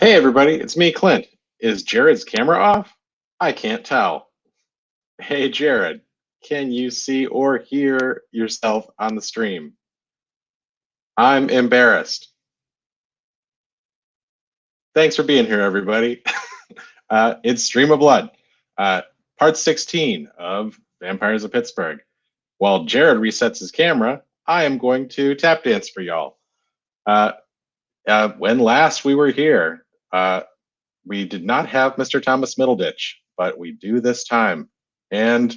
Hey everybody, it's me, Clint. Is Jared's camera off? I can't tell. Hey Jared, can you see or hear yourself on the stream? I'm embarrassed. Thanks for being here, everybody. It's Stream of Blood, part 16 of Vampires of Pittsburgh. While Jared resets his camera, I am going to tap dance for y'all. When last we were here, we did not have Mr. Thomas Middleditch, but we do this time. And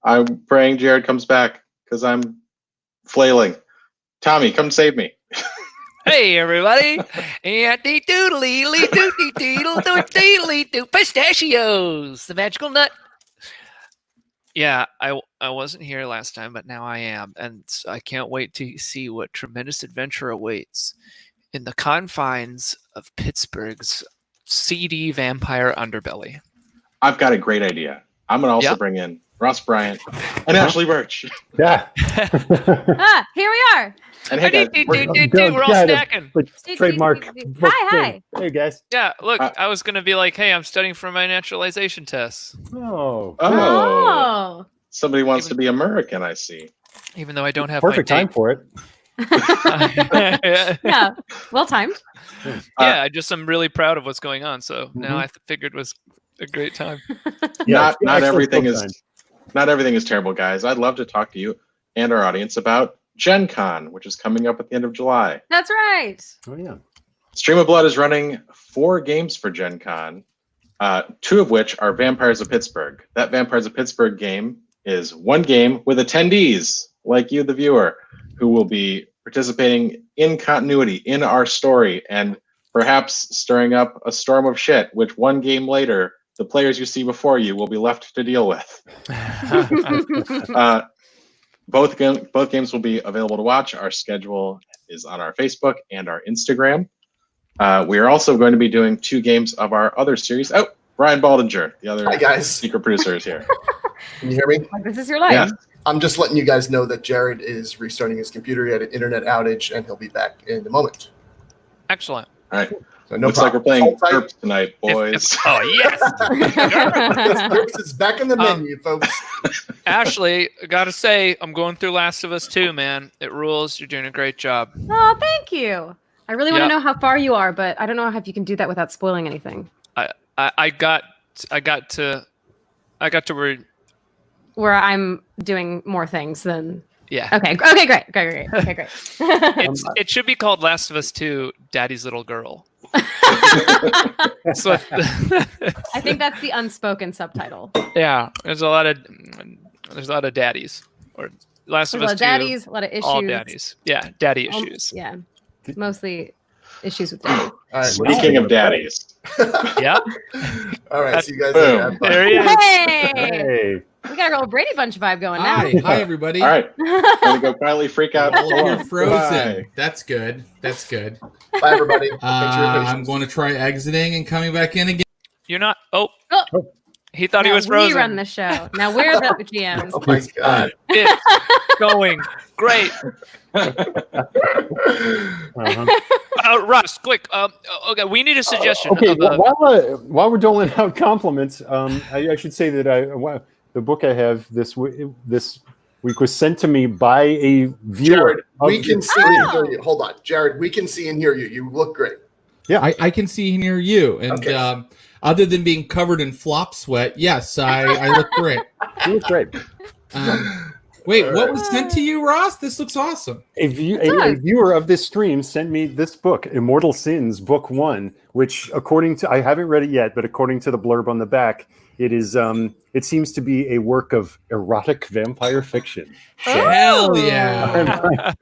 I'm praying Jared comes back because I'm flailing. Tommy, come save me. Hey everybody! Pistachios, the magical nut. Yeah, I wasn't here last time, but now I am, and I can't wait to see what tremendous adventure awaits in the confines of Pittsburgh's seedy vampire underbelly. I've got a great idea. I'm going to also bring in Ross Bryant and Ashley Burch. Yeah. Here we are. And hey guys, we're all snacking. Trademark. Hi. Hey guys. Yeah, look, I was going to be like, hey, I'm studying for my naturalization tests. Oh. Somebody wants to be American, I see. Even though I don't have perfect time for it. Yeah, well timed. Yeah, I'm really proud of what's going on. So now I figured it was a great time. Not everything is terrible, guys. I'd love to talk to you and our audience about Gen Con, which is coming up at the end of July. That's right. Oh yeah. Stream of Blood is running 4 games for Gen Con, 2 of which are Vampires of Pittsburgh. That Vampires of Pittsburgh game is one game with attendees like you, the viewer, who will be participating in continuity in our story and perhaps stirring up a storm of shit, which one game later, the players you see before you will be left to deal with. Both games will be available to watch. Our schedule is on our Facebook and our Instagram. We are also going to be doing 2 games of our other series. Oh, Brian Baldinger, the other secret producer, is here. Can you hear me? This is your life. Yeah. I'm just letting you guys know that Jared is restarting his computer. He had an internet outage, and he'll be back in a moment. Excellent. All right. So no Looks problem. like we're playing GURPS tonight, boys. Oh, yes! GURPS is back in the menu, folks. Ashley, I gotta say, I'm going through Last of Us 2, man. It rules. You're doing a great job. Oh, thank you. I really want to know how far you are, but I don't know if you can do that without spoiling anything. I got to where I'm doing more things than. Yeah. Okay, great. It should be called Last of Us 2, Daddy's Little Girl. So, I think that's the unspoken subtitle. Yeah, there's a lot of daddies. Or Last of Us 2. Daddies, a lot of issues. All daddies. Yeah, daddy issues. Yeah, mostly issues with daddy. All right, Speaking of daddies. Yep. All right, so you guys are there he is. Hey! We got our old Brady Bunch vibe going now. Hi everybody. All right. Gonna go quietly freak out. You're frozen. Bye. That's good. Bye, everybody. I'm going to try exiting and coming back in again. You're not. Oh. He thought he was frozen. We run the show. Now we're the GMs. Oh my God. It's going great. Russ, quick. Okay, we need a suggestion. Okay, while we're doling out compliments, I should say that the book I have this week was sent to me by a viewer. Jared, we can see and hear you. Hold on, Jared. We can see and hear you. You look great. Yeah, I can see near you, and other than being covered in flop sweat, yes, I look great. You look great. Wait, what was sent to you, Ross? This looks awesome. A viewer of this stream sent me this book, Immortal Sins, Book 1, which, according to, I haven't read it yet, but according to the blurb on the back, it is. It seems to be a work of erotic vampire fiction. So, hell yeah!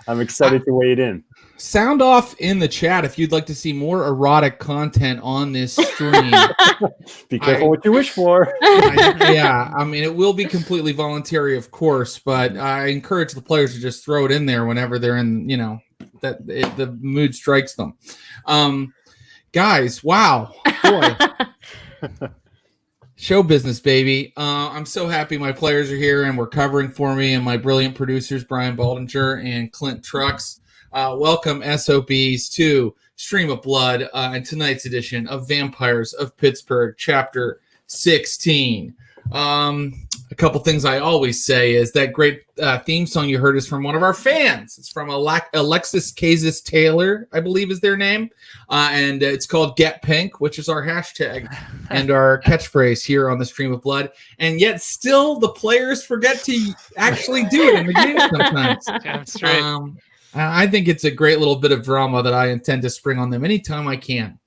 I'm excited to weigh it in. Sound off in the chat if you'd like to see more erotic content on this stream. Be careful what you wish for. I mean, it will be completely voluntary, of course, but I encourage the players to just throw it in there whenever they're in, the mood strikes them. Guys, wow. Boy. Show business, baby. I'm so happy my players are here and we're covering for me, and my brilliant producers, Brian Baldinger and Clint Trucks. Welcome, SOBs, to Stream of Blood and tonight's edition of Vampires of Pittsburgh, Chapter 16. A couple things I always say is that great theme song you heard is from one of our fans. It's from Alexis Kazis Taylor, I believe is their name. And it's called Get Pink, which is our hashtag and our catchphrase here on the Stream of Blood. And yet still the players forget to actually do it in the game sometimes. That's right. I think it's a great little bit of drama that I intend to spring on them anytime I can.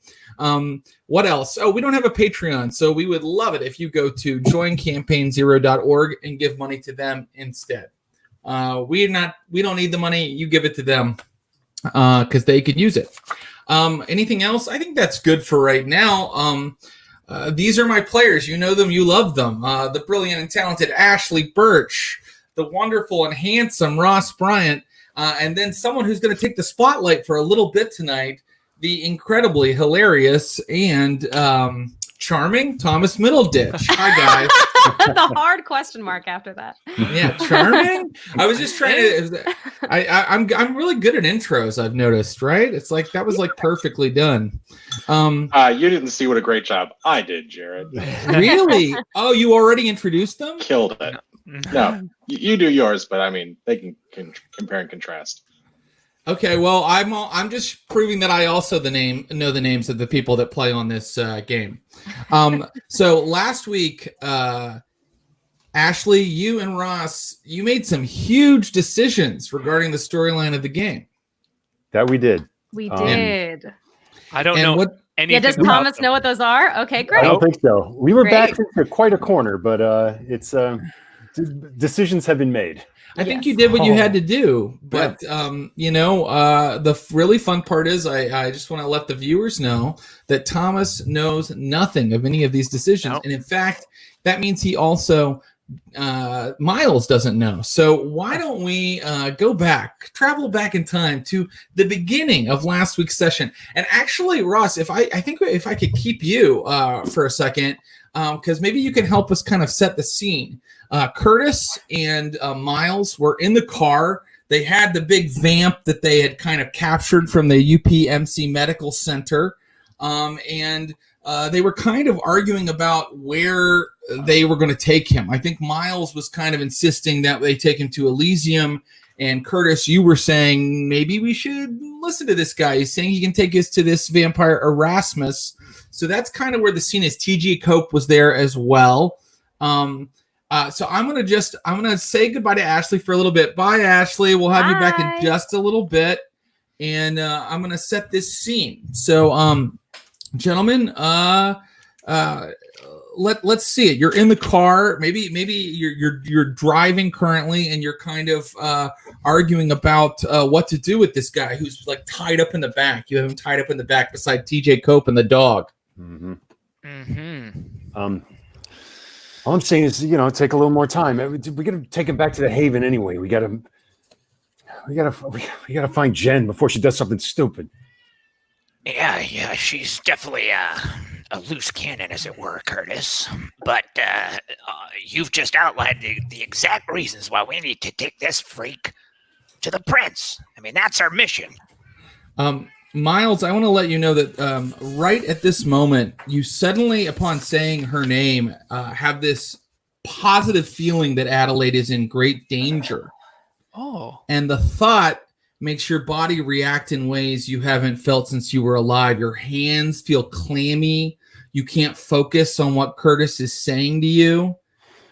What else? Oh, we don't have a Patreon, so we would love it if you go to joincampaignzero.org and give money to them instead. We don't need the money. You give it to them because they could use it. Anything else? I think that's good for right now. These are my players. You know them. You love them. The brilliant and talented Ashley Burch, the wonderful and handsome Ross Bryant, and then someone who's going to take the spotlight for a little bit tonight, the incredibly hilarious and charming Thomas Middleditch. Hi, guys. The hard question mark after that. Yeah, charming. I was just trying to. I'm really good at intros. I've noticed, right? It's like that was like perfectly done. You didn't see what a great job I did, Jared. Really? Oh, you already introduced them? Killed it. No, you do yours, but I mean they can compare and contrast. Okay, well, I'm just proving that I also know the names of the people that play on this game. So last week, Ashley, you and Ross, you made some huge decisions regarding the storyline of the game. That we did. We did. I don't know anything. Yeah, does Thomas know what those are? Okay, great. I don't think so. We were Great. back into quite a corner, but it's decisions have been made. I think you did what you had to do, but the really fun part is I just want to let the viewers know that Thomas knows nothing of any of these decisions, and in fact, that means he also Miles doesn't know. So why don't we travel back in time to the beginning of last week's session? And actually, Ross, if I could keep you for a second, because maybe you can help us kind of set the scene. Curtis and Miles were in the car. They had the big vamp that they had kind of captured from the UPMC Medical Center. And they were kind of arguing about where they were going to take him. I think Miles was kind of insisting that they take him to Elysium. And Curtis, you were saying maybe we should listen to this guy. He's saying he can take us to this vampire Erasmus. So that's kind of where the scene is. T.G. Cope was there as well. So I'm gonna say goodbye to Ashley for a little bit. Bye, Ashley. We'll have you back in just a little bit, and I'm gonna set this scene. So, gentlemen, let's see it. You're in the car. Maybe you're driving currently, and you're kind of arguing about what to do with this guy who's like tied up in the back. You have him tied up in the back beside T.J. Cope and the dog. Mm-hmm. Mm-hmm. All I'm saying is, take a little more time. We got to take him back to the Haven anyway. We got to find Jen before she does something stupid. Yeah, she's definitely a loose cannon, as it were, Curtis. But you've just outlined the exact reasons why we need to take this freak to the prince. I mean, that's our mission. Miles, I want to let you know that right at this moment, you suddenly, upon saying her name, have this positive feeling that Adelaide is in great danger. Oh. And the thought makes your body react in ways you haven't felt since you were alive. Your hands feel clammy. You can't focus on what Curtis is saying to you.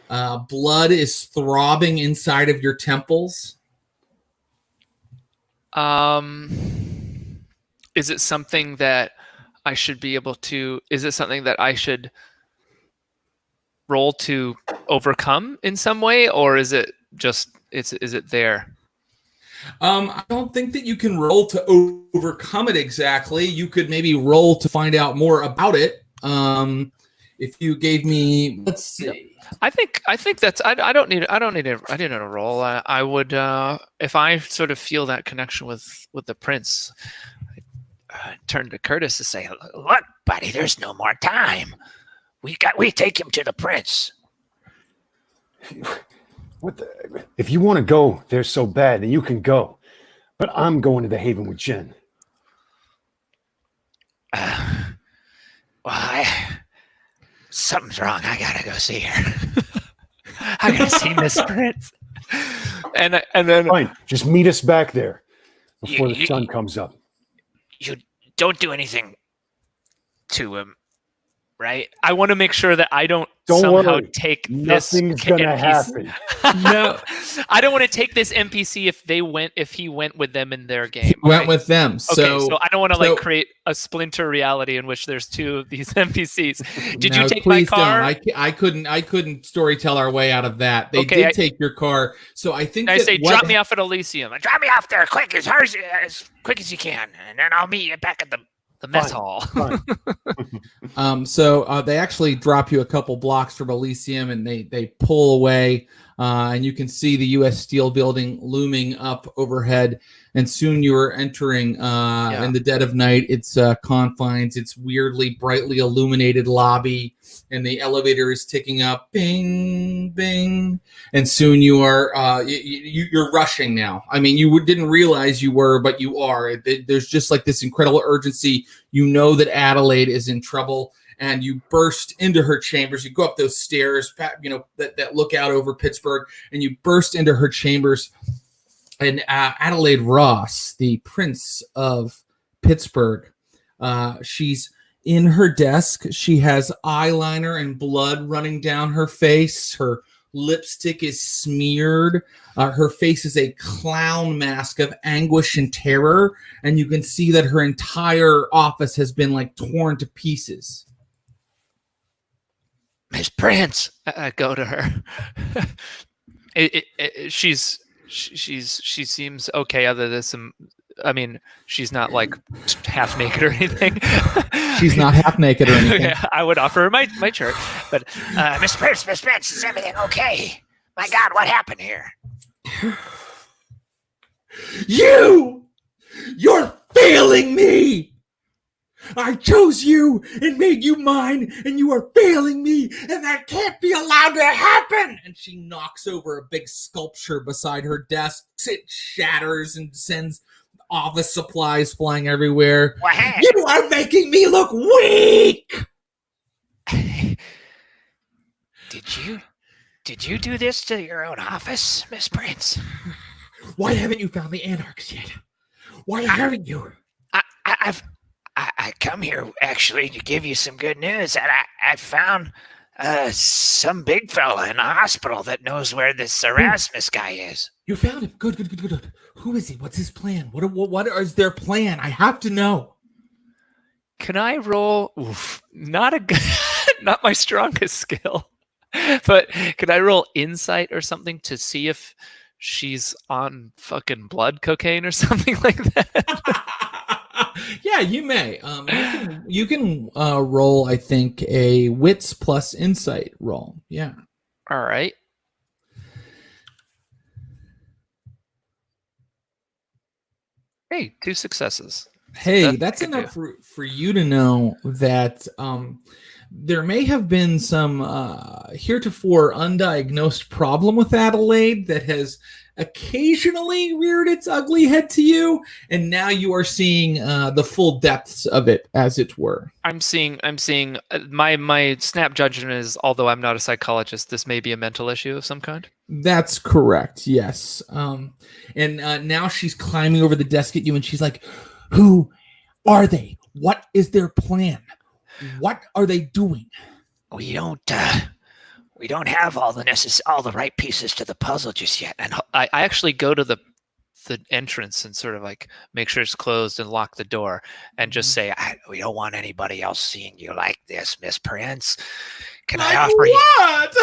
Blood is throbbing inside of your temples. Is it something that I should be able to? Is it something that I should roll to overcome in some way, or is it just is it there? I don't think that you can roll to overcome it exactly. You could maybe roll to find out more about it. If you gave me, let's see. I think that's I don't need a roll. I would if I sort of feel that connection with the prince. Turn to Curtis to say, "Look, buddy, there's no more time. We take him to the prince." If you want to go there so bad, then you can go. But I'm going to the Haven with Jen. Well, something's wrong. I gotta go see her. I gotta see Miss Prince. And then Fine, just meet us back there before the sun comes up. You don't do anything to him, right? I want to make sure that I don't somehow worry. Take Nothing's this gonna NPC. happen. No, I don't want to take this NPC if he went with them in their game. went with them. Okay, so I don't want to so- create a splinter reality in which there's two of these NPCs. Did No, you take my please car? Don't. I couldn't storytell our way out of that. They Okay, did take your car. So I think I that say drop me off at Elysium. Drop me off there quick, as quick as you can, and then I'll meet you back at The mess Fine. hall. Fine. So they actually drop you a couple blocks from Elysium, and they pull away, and you can see the U.S. Steel building looming up overhead. And soon you are entering in the dead of night. It's confines. It's weirdly brightly illuminated lobby, and the elevator is ticking up, bing, bing. And soon you are you're rushing now. I mean, you didn't realize you were, but you are. There's just like this incredible urgency. You know that Adelaide is in trouble, and you burst into her chambers. You go up those stairs, that look out over Pittsburgh, and you burst into her chambers. And Adelaide Ross, the Prince of Pittsburgh, she's in her desk. She has eyeliner and blood running down her face. Her lipstick is smeared. Her face is a clown mask of anguish and terror. And you can see that her entire office has been torn to pieces. Miss Prince. I go to her. She seems okay. Other than some, I mean, she's not half naked or anything. She's not half naked or anything. Yeah, I would offer her my shirt, but Miss Prince, is everything okay? My God, what happened here? You're failing me. I chose you and made you mine, and you are failing me, and that can't be allowed to happen. And she knocks over a big sculpture beside her desk. It shatters and sends office supplies flying everywhere. What? You are making me look weak. Did you do this to your own office, Miss Prince? Why haven't you found the Anarchs yet? Why haven't you? I come here actually to give you some good news, and I found some big fella in a hospital that knows where this Erasmus guy is. You found him. Good. Who is he? What's his plan? What is their plan? I have to know. can I roll? Oof, not my strongest skill, but can I roll insight or something to see if she's on fucking blood cocaine or something like that? Yeah, you may. You can roll, I think, a wits plus insight roll. Yeah. All right. Hey, 2 successes. Hey, that's enough for you to know that there may have been some heretofore undiagnosed problem with Adelaide that has occasionally reared its ugly head to you, and now you are seeing the full depths of it, as it were. I'm seeing my snap judgment is, although I'm not a psychologist, this may be a mental issue of some kind. That's correct, yes. And now she's climbing over the desk at you, and she's like, who are they? What is their plan? What are they doing? We don't have all the right pieces to the puzzle just yet. And I actually go to the entrance and sort of like make sure it's closed and lock the door and just say, we don't want anybody else seeing you like this, Miss Prince. Can Like I offer what?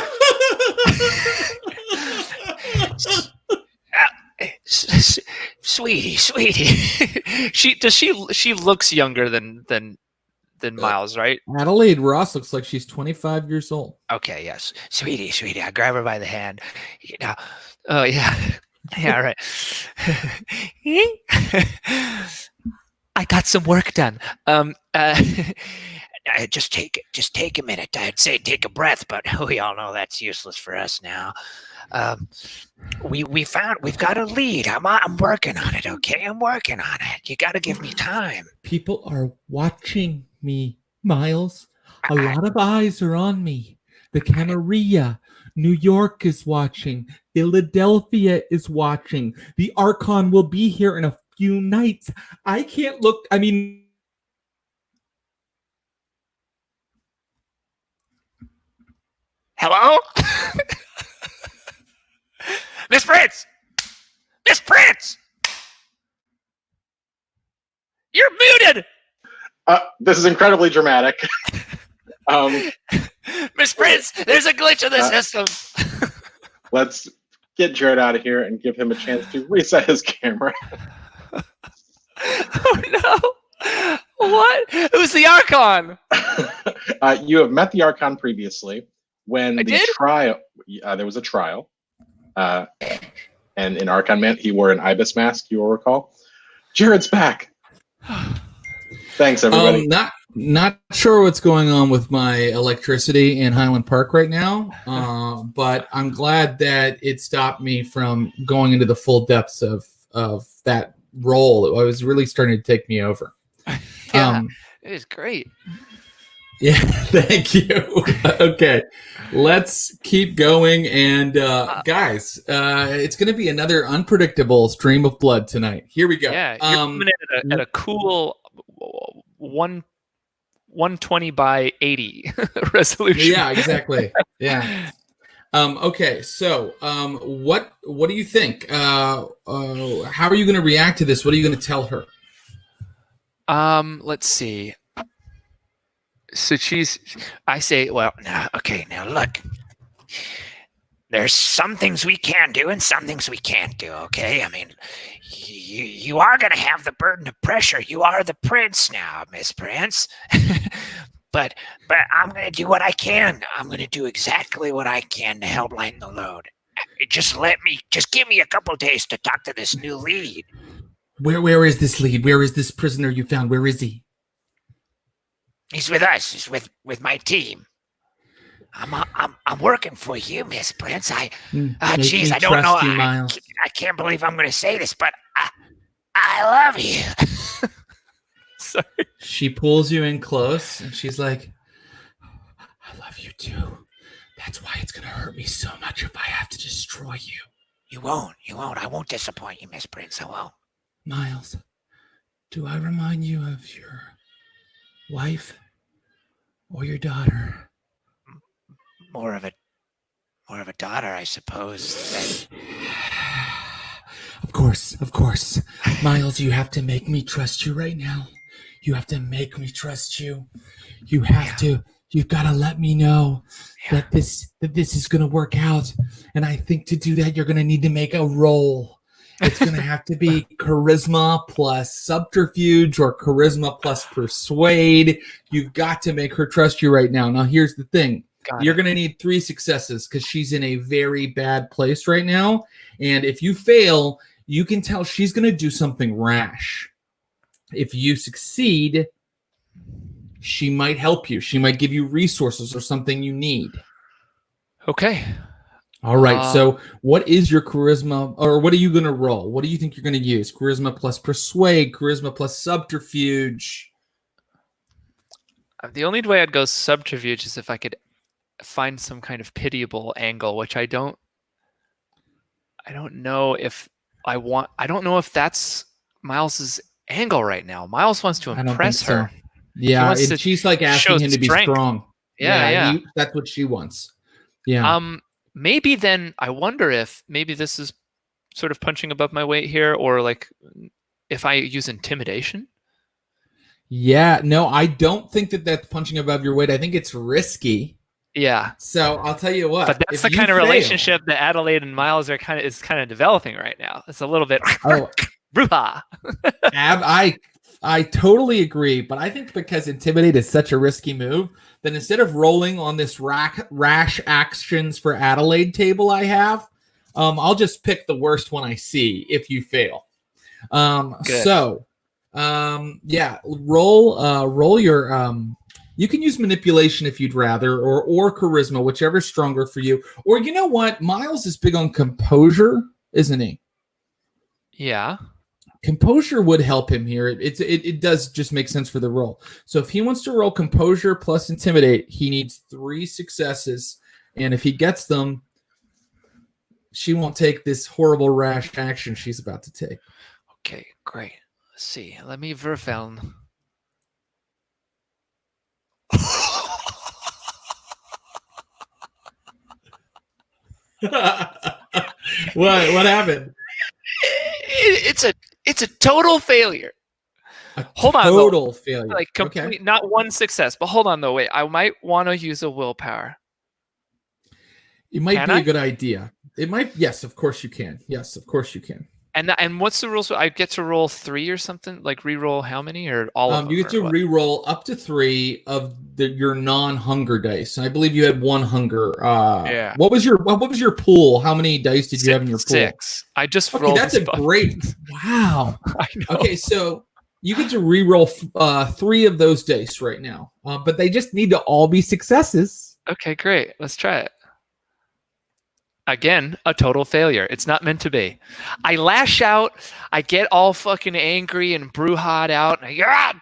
Sweetie. she looks younger than Miles, right? Adelaide Ross looks like she's 25 years old. Okay, yes. Sweetie, I grab her by the hand. Oh yeah. Yeah, right. I got some work done. Just take a minute. I'd say take a breath, but we all know that's useless for us now. we've got a lead. I'm working on it. Okay, I'm working on it. You got to give me time. People are watching me, Miles. A lot of eyes are on me. The Camarilla, New York is watching. Philadelphia is watching. The Archon will be here in a few nights. I can't look. I mean, Hello, Miss Prince. Miss Prince, you're muted. This is incredibly dramatic. Miss Prince, there's a glitch in the system. Let's get Jared out of here and give him a chance to reset his camera. Oh no! What? Who's the Archon? You have met the Archon previously when I the did? trial. There was a trial, and in Archon Man, he wore an ibis mask. You will recall. Jared's back. Thanks, everybody. Not sure what's going on with my electricity in Highland Park right now, but I'm glad that it stopped me from going into the full depths of that role. It was really starting to take me over. Yeah, it is great. Yeah, thank you. Okay, let's keep going. And guys, it's going to be another unpredictable stream of blood tonight. Here we go. Yeah, you're coming in at a cool 120 by 80 resolution. Yeah, exactly. Yeah. Okay, so what do you think? How are you going to react to this? What are you going to tell her? Let's see. So I say, well, now look. There's some things we can do and some things we can't do, okay? I mean, you are going to have the burden of pressure. You are the prince now, Miss Prince. but I'm going to do what I can. I'm going to do exactly what I can to help lighten the load. Just give me a couple days to talk to this new lead. Where is this lead? Where is this prisoner you found? Where is he? He's with us. He's with my team. I'm working for you, Miss Prince. I don't know. I can't believe I'm going to say this, but I love you. Sorry. She pulls you in close, and she's like, "I love you too. That's why it's going to hurt me so much if I have to destroy you." You won't. I won't disappoint you, Miss Prince. I won't. Miles, do I remind you of your wife or your daughter? More of a daughter, I suppose. Of course. Miles, you have to make me trust you right now. You have to make me trust you. You have to. You've got to let me know that this is going to work out. And I think to do that, you're going to need to make a roll. It's going to have to be charisma plus subterfuge or charisma plus persuade. You've got to make her trust you right now. Now, here's the thing. You're going to need 3 successes because she's in a very bad place right now. And if you fail, you can tell she's going to do something rash. If you succeed, she might help you. She might give you resources or something you need. Okay. All right. So what is your charisma, or what are you going to roll? What do you think you're going to use? Charisma plus persuade, charisma plus subterfuge. The only way I'd go subterfuge is if I could find some kind of pitiable angle, which I don't know if I want. I don't know if that's Miles's angle right now. Miles wants to impress her. So. Yeah, she's like asking him to be strong. Yeah. That's what she wants. Yeah. Maybe then I wonder if maybe this is sort of punching above my weight here, or like if I use intimidation. Yeah, no, I don't think that's punching above your weight. I think it's risky. Yeah. So I'll tell you what. But that's the kind of relationship that Adelaide and Miles are kind of developing right now. It's a little bit. Oh, bruha. I totally agree, but I think because intimidate is such a risky move, that instead of rolling on this rash actions for Adelaide table I have, I'll just pick the worst one I see if you fail. Roll your You can use manipulation if you'd rather, or charisma, whichever's stronger for you. Or you know what? Miles is big on composure, isn't he? Yeah. Composure would help him here. It does just make sense for the roll. So if he wants to roll composure plus intimidate, he needs 3 successes. And if he gets them, she won't take this horrible rash action she's about to take. Okay, great. Let's see. Let me verfeld. What happened? It's a total failure. Hold on, Total failure. Like complete, Okay. not one success. But hold on though. Wait, I might want to use a willpower. It might Can be I? a good idea. It might. Yes, of course you can. Yes, of course you can. And what's the rules? I get to roll 3 or something? Like re-roll how many or all of them? You get to re-roll up to 3 of your non-hunger dice. I believe you had 1 hunger. Yeah. What was your pool? How many dice did you have in your pool? 6. I just Okay, rolled. that's a great. Wow. I know. Okay, so you get to re-roll 3 of those dice right now, but they just need to all be successes. Okay, great. Let's try it. Again, a total failure. It's not meant to be. I lash out. I get all fucking angry and brouhaha out. And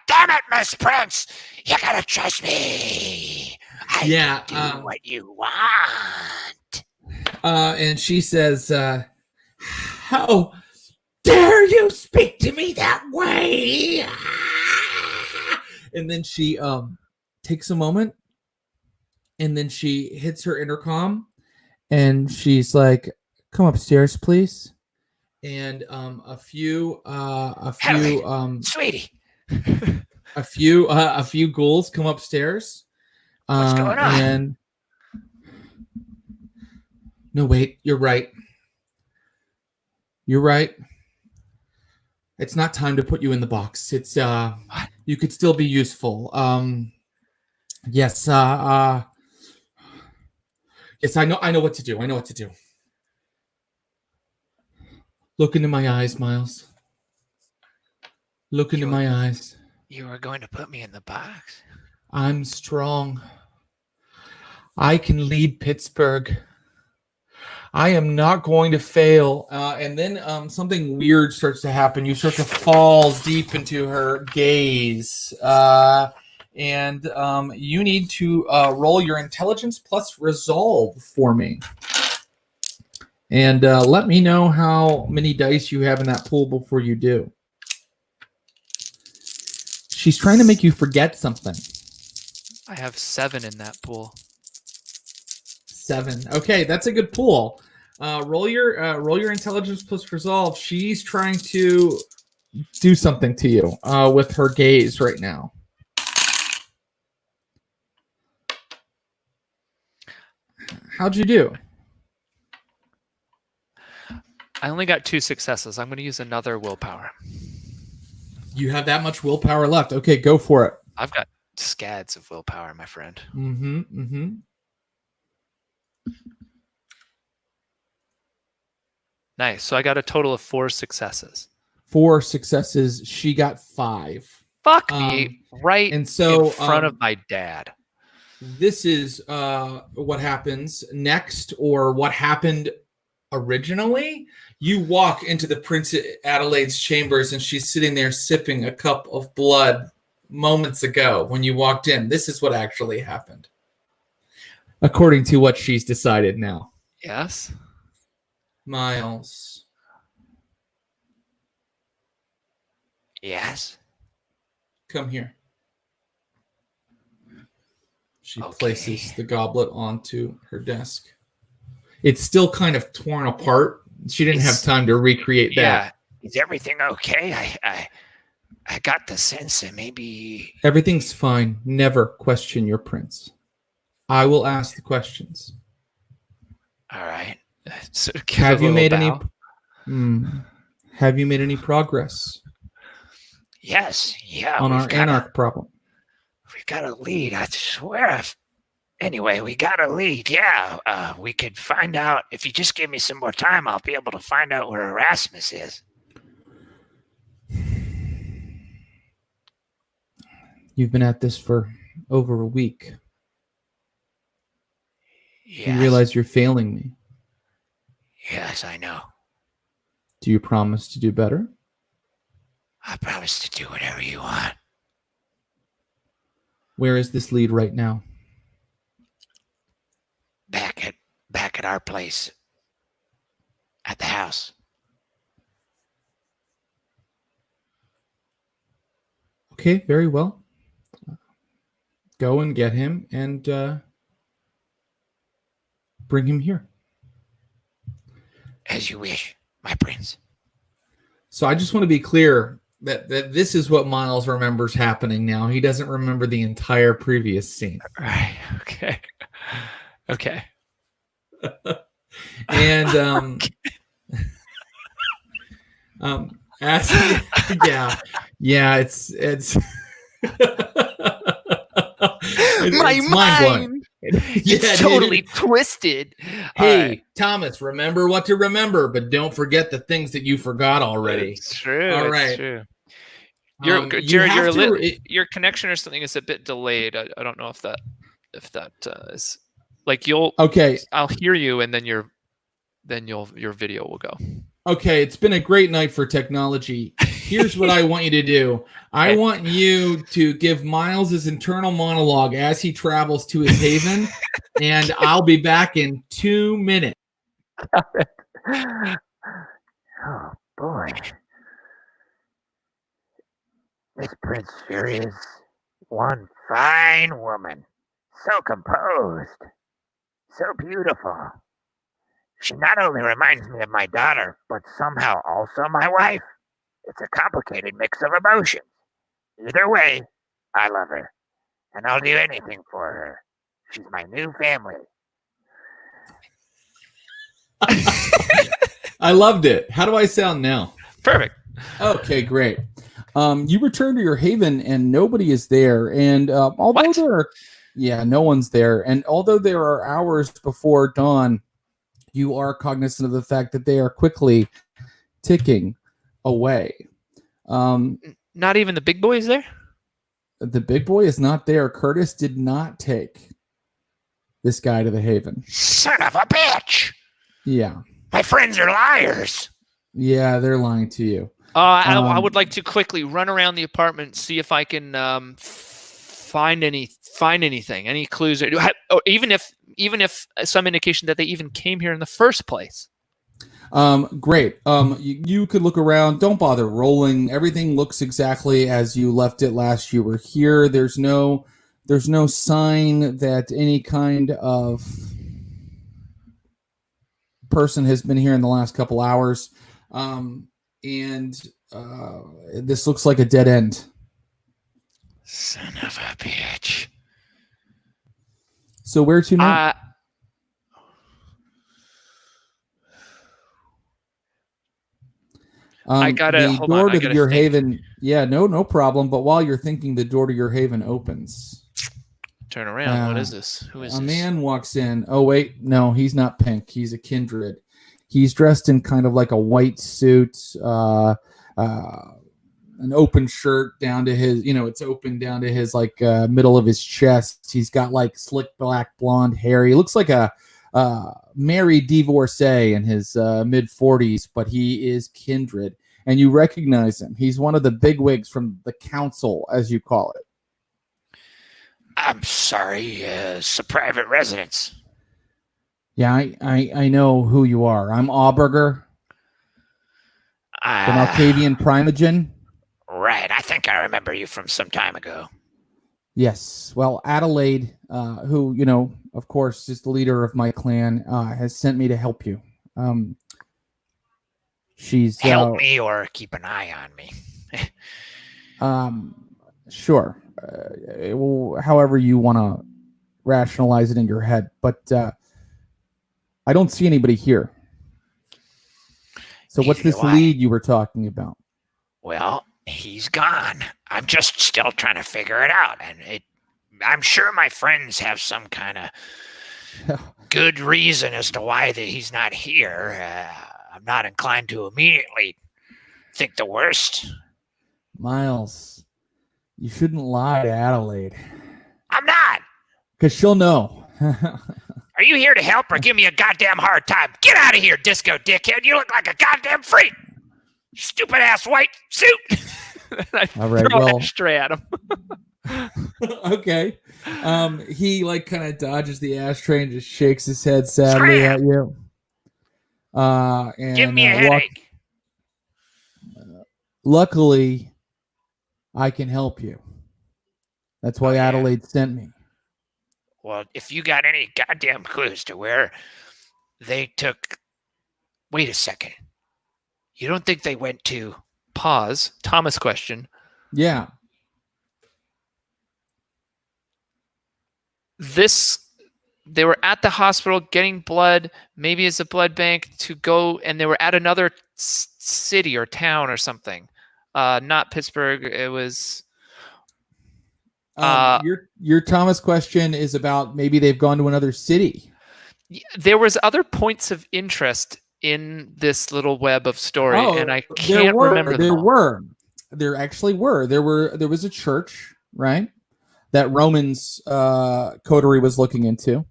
Damn it, Miss Prince! You gotta trust me. I can do what you want. And she says, "How dare you speak to me that way?" And then she takes a moment, and then she hits her intercom. And she's like, "Come upstairs, please." And a few Sweetie, a few ghouls come upstairs. What's going on? And no, wait, you're right. You're right. It's not time to put you in the box. It's you could still be useful. Yes, yes, I know what to do. I know what to do. Look into my eyes, Miles. Look into my eyes. You are going to put me in the box? I'm strong. I can lead Pittsburgh. I am not going to fail. And then something weird starts to happen. You start to fall deep into her gaze. And you need to roll your intelligence plus resolve for me. And let me know how many dice you have in that pool before you do. She's trying to make you forget something. I have 7 in that pool. 7. Okay, that's a good pool. Roll your intelligence plus resolve. She's trying to do something to you with her gaze right now. How'd you do? I only got 2 successes. I'm going to use another willpower. You have that much willpower left. Okay, go for it. I've got scads of willpower, my friend. Nice. So I got a total of 4 successes. 4 successes. She got 5. Fuck me, right and so, in front of my dad. This is what happens next, or what happened originally. You walk into the Princess Adelaide's chambers, and she's sitting there sipping a cup of blood moments ago when you walked in. This is what actually happened, according to what she's decided now. Yes. Miles. Yes. Come here. She places the goblet onto her desk. It's still kind of torn apart. She didn't have time to recreate that. Is everything okay? I got the sense that maybe Everything's fine. Never question your prince. I will ask the questions. all right. So Have you made any progress Yes. Yeah. on our Anarch problem? We've got a lead. I swear. Anyway, we got a lead. Yeah. We could find out. If you just give me some more time, I'll be able to find out where Erasmus is. You've been at this for over a week. Yes. You realize you're failing me. Yes, I know. Do you promise to do better? I promise to do whatever you want. Where is this lead right now? Back at our place. At the house. Okay, very well. Go and get him and bring him here. As you wish, my prince. So I just want to be clear that this is what Miles remembers happening now. He doesn't remember the entire previous scene. Right. Okay. Okay. And as it's My mind-blowing. It's totally twisted. Hey, Thomas, remember what to remember, but don't forget the things that you forgot already. It's true. All it's right. True. Your connection or something is a bit delayed. I don't know if that is like I'll hear you and then your video will go. Okay, it's been a great night for technology. Here's what I want you to do. I want you to give Miles his internal monologue as he travels to his haven, and I'll be back in 2 minutes. Oh, boy. This Prince sure is one fine woman. So composed. So beautiful. She not only reminds me of my daughter, but somehow also my wife. It's a complicated mix of emotions. Either way, I love her, and I'll do anything for her. She's my new family. I loved it. How do I sound now? Perfect. Okay, great. You return to your haven, and nobody is there. And although no one's there. And although there are hours before dawn, you are cognizant of the fact that they are quickly ticking away. Not even the big boy is there? The big boy is not there. Curtis did not take this guy to the haven. Son of a bitch! Yeah. My friends are liars. Yeah, they're lying to you. I would like to quickly run around the apartment, see if I can find anything, any clues, or even if some indication that they even came here in the first place. Great. You could look around. Don't bother rolling. Everything looks exactly as you left it last you were here. There's no sign that any kind of person has been here in the last couple hours. This looks like a dead end. Son of a bitch. So where to now? I gotta the hold door on. to your haven. Yeah, no problem. But while you're thinking, the door to your haven opens. Turn around. What is this? Who is this? A man walks in. Oh wait, no, he's not pink. He's a kindred. He's dressed in kind of like a white suit, an open shirt down to his, it's open down to his like middle of his chest. He's got like slick black blonde hair. He looks like a married divorcee in his mid-40s, but he is kindred, and you recognize him. He's one of the bigwigs from the council, as you call it. I'm sorry, it's a private residence. Yeah, I know who you are. I'm Auberger, the Malkavian Primogen. Right, I think I remember you from some time ago. Yes. Well, Adelaide, who, of course, is the leader of my clan, has sent me to help you. She's help me or keep an eye on me. Sure. However you want to rationalize it in your head, but I don't see anybody here. So what's this lead you were talking about? Well, he's gone. I'm just still trying to figure it out, and I'm sure my friends have some kind of good reason as to why he's not here. I'm not inclined to immediately think the worst. Miles, you shouldn't lie to Adelaide. I'm not. Because she'll know. Are you here to help or give me a goddamn hard time? Get out of here, disco dickhead. You look like a goddamn freak. Stupid ass white suit. I All right, throw well- an ashtray at him. Okay. He like kind of dodges the ashtray and just shakes his head sadly Scram! at you. And Give me a headache. luckily, I can help you. That's why yeah. Adelaide sent me. Well, if you got any goddamn clues to where they took... Wait a second. You don't think they went to... Pause. Thomas question. Yeah. They were at the hospital getting blood, maybe as a blood bank to go, and they were at another city or town or something. Not Pittsburgh. It was... Your Thomas question is about maybe they've gone to another city. There was other points of interest in this little web of story, and I can't remember them all. There actually were. There was a church, right? That Roman's coterie was looking into.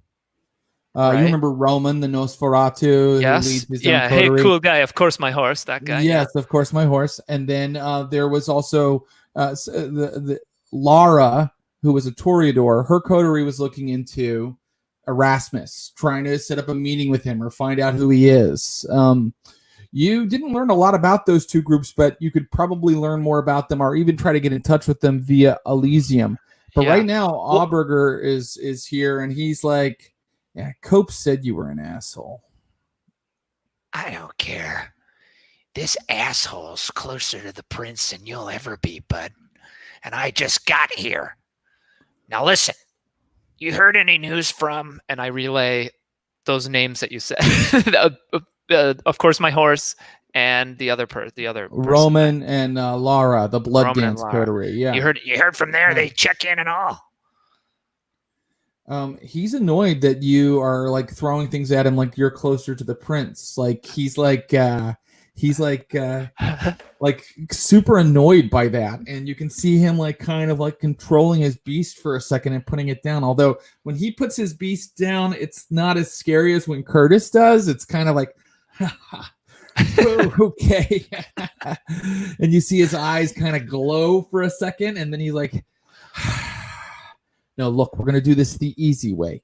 Right. You remember Roman, the Nosferatu? Yes. Who leads his Yeah. own Hey, coterie? cool guy. Of course, my horse. That guy. Yes, of course, my horse. And then there was also the Lara, who was a Toreador. Her coterie was looking into Erasmus, trying to set up a meeting with him or find out who he is. You didn't learn a lot about those two groups, but you could probably learn more about them or even try to get in touch with them via Elysium. But right now, Auberger is here, and he's like, yeah, Cope said you were an asshole. I don't care. This asshole's closer to the prince than you'll ever be, bud. And I just got here. Now listen, you heard any news from... And I relay those names that you said. Of course, my horse and the other person. Roman and Lara, the blood Roman dance coterie. Yeah. You heard from there? They check in and all. He's annoyed that you are like throwing things at him like you're closer to the prince. Like he's like super annoyed by that, and you can see him like kind of like controlling his beast for a second and putting it down. Although when he puts his beast down, it's not as scary as when Curtis does. It's kind of like okay. And you see his eyes kind of glow for a second, and then he's like, no, look, we're going to do this the easy way.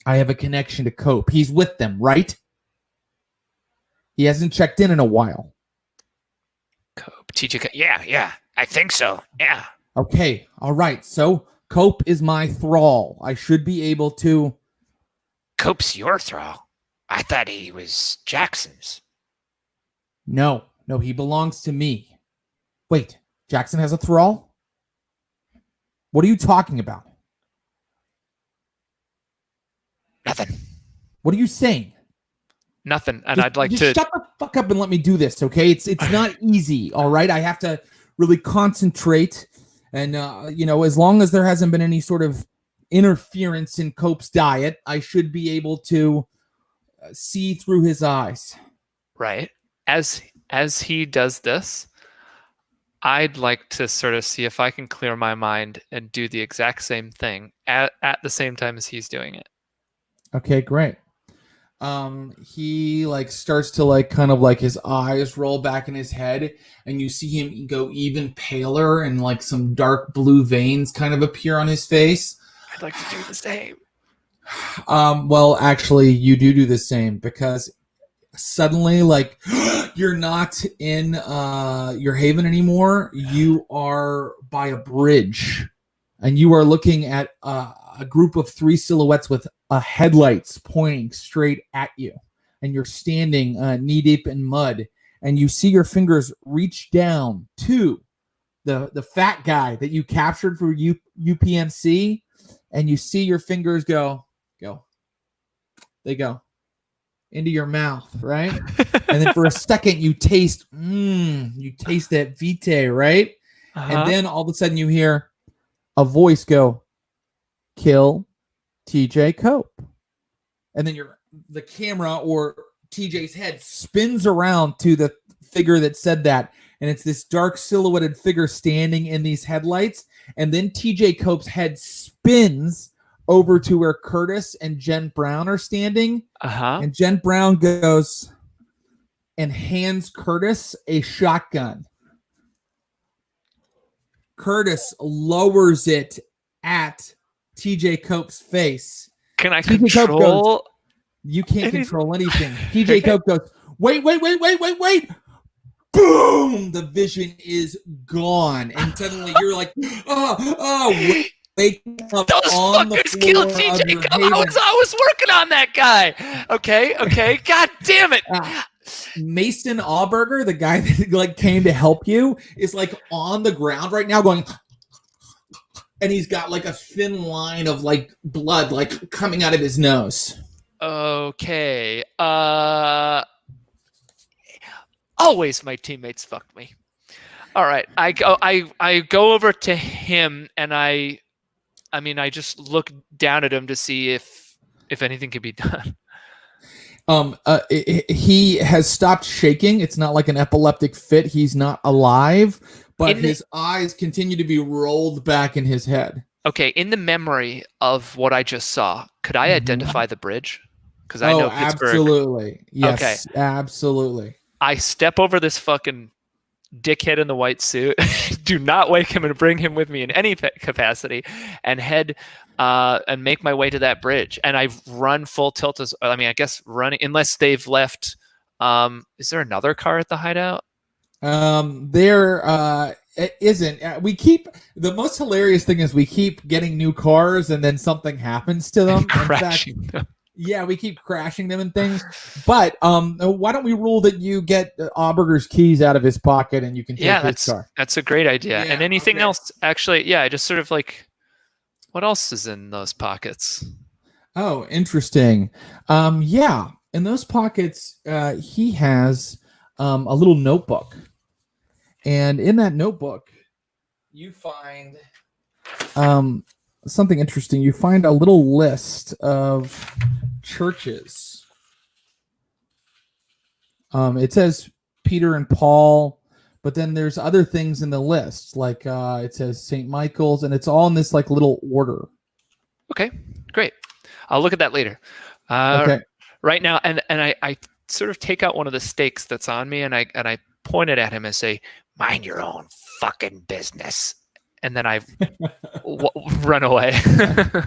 I have a connection to Cope. He's with them, right? He hasn't checked in a while. Cope. TJ. Yeah, I think so. Yeah. Okay, all right. So Cope is my thrall. I should be able to... Cope's your thrall. I thought he was Jackson's. No, he belongs to me. Wait, Jackson has a thrall? What are you talking about? Nothing. What are you saying? Nothing. And I'd like to shut the fuck up and let me do this, okay? It's not easy, all right? I have to really concentrate, and as long as there hasn't been any sort of interference in Cope's diet, I should be able to see through his eyes. Right. As he does this, I'd like to sort of see if I can clear my mind and do the exact same thing at the same time as he's doing it. Okay, great. He like starts to like kind of like his eyes roll back in his head, and you see him go even paler, and like some dark blue veins kind of appear on his face. I'd like to do the same. Well, actually, you do the same, because suddenly, like, you're not in your haven anymore. You are by a bridge, and you are looking at a group of three silhouettes with headlights pointing straight at you, and you're standing knee deep in mud, and you see your fingers reach down to the fat guy that you captured for UPMC, and you see your fingers go. They go into your mouth, right? And then for a second you taste that vitae, right? Uh-huh. And then all of a sudden you hear a voice go, "Kill TJ Cope." And then the camera or TJ's head spins around to the figure that said that, and it's this dark silhouetted figure standing in these headlights, and then TJ Cope's head spins over to where Curtis and Jen Brown are standing. And Jen Brown goes and hands Curtis a shotgun. Curtis lowers it at TJ Cope's face. Can I TJ control? Cope goes, you can't control anything. TJ Cope goes, wait. Boom! The vision is gone. And suddenly you're like, wake up Those on the fuckers floor killed of TJ your Cope. haven. I was working on that guy. Okay. God damn it. Mason Allberger, the guy that like came to help you, is like on the ground right now going, and he's got like a thin line of like blood like coming out of his nose. Okay. Always my teammates fuck me. All right. I go over to him and I just look down at him to see if anything can be done. He has stopped shaking. It's not like an epileptic fit. He's not alive, but his eyes continue to be rolled back in his head. Okay, in the memory of what I just saw, could I identify the bridge? Because I know Pittsburgh. Absolutely. Yes, okay. Absolutely. I step over this fucking dickhead in the white suit. Do not wake him and bring him with me in any capacity, and head and make my way to that bridge. And I run full tilt I guess running, unless they've left. Is there another car at the hideout? There isn't. We keep, the most hilarious thing is we keep getting new cars and then something happens to them. Crashing them. Yeah, we keep crashing them and things. But why don't we rule that you get Auberger's keys out of his pocket and you can take his car? That's a great idea. And anything else? Actually, I just sort of like, what else is in those pockets? Oh, interesting. Yeah, in those pockets, he has a little notebook. And in that notebook, you find something interesting. You find a little list of churches. It says Peter and Paul, but then there's other things in the list, like it says St. Michael's, and it's all in this like little order. Okay, great. I'll look at that later. Okay. Right now, and I sort of take out one of the stakes that's on me, and I point it at him and say, "Mind your own fucking business." And then I run away.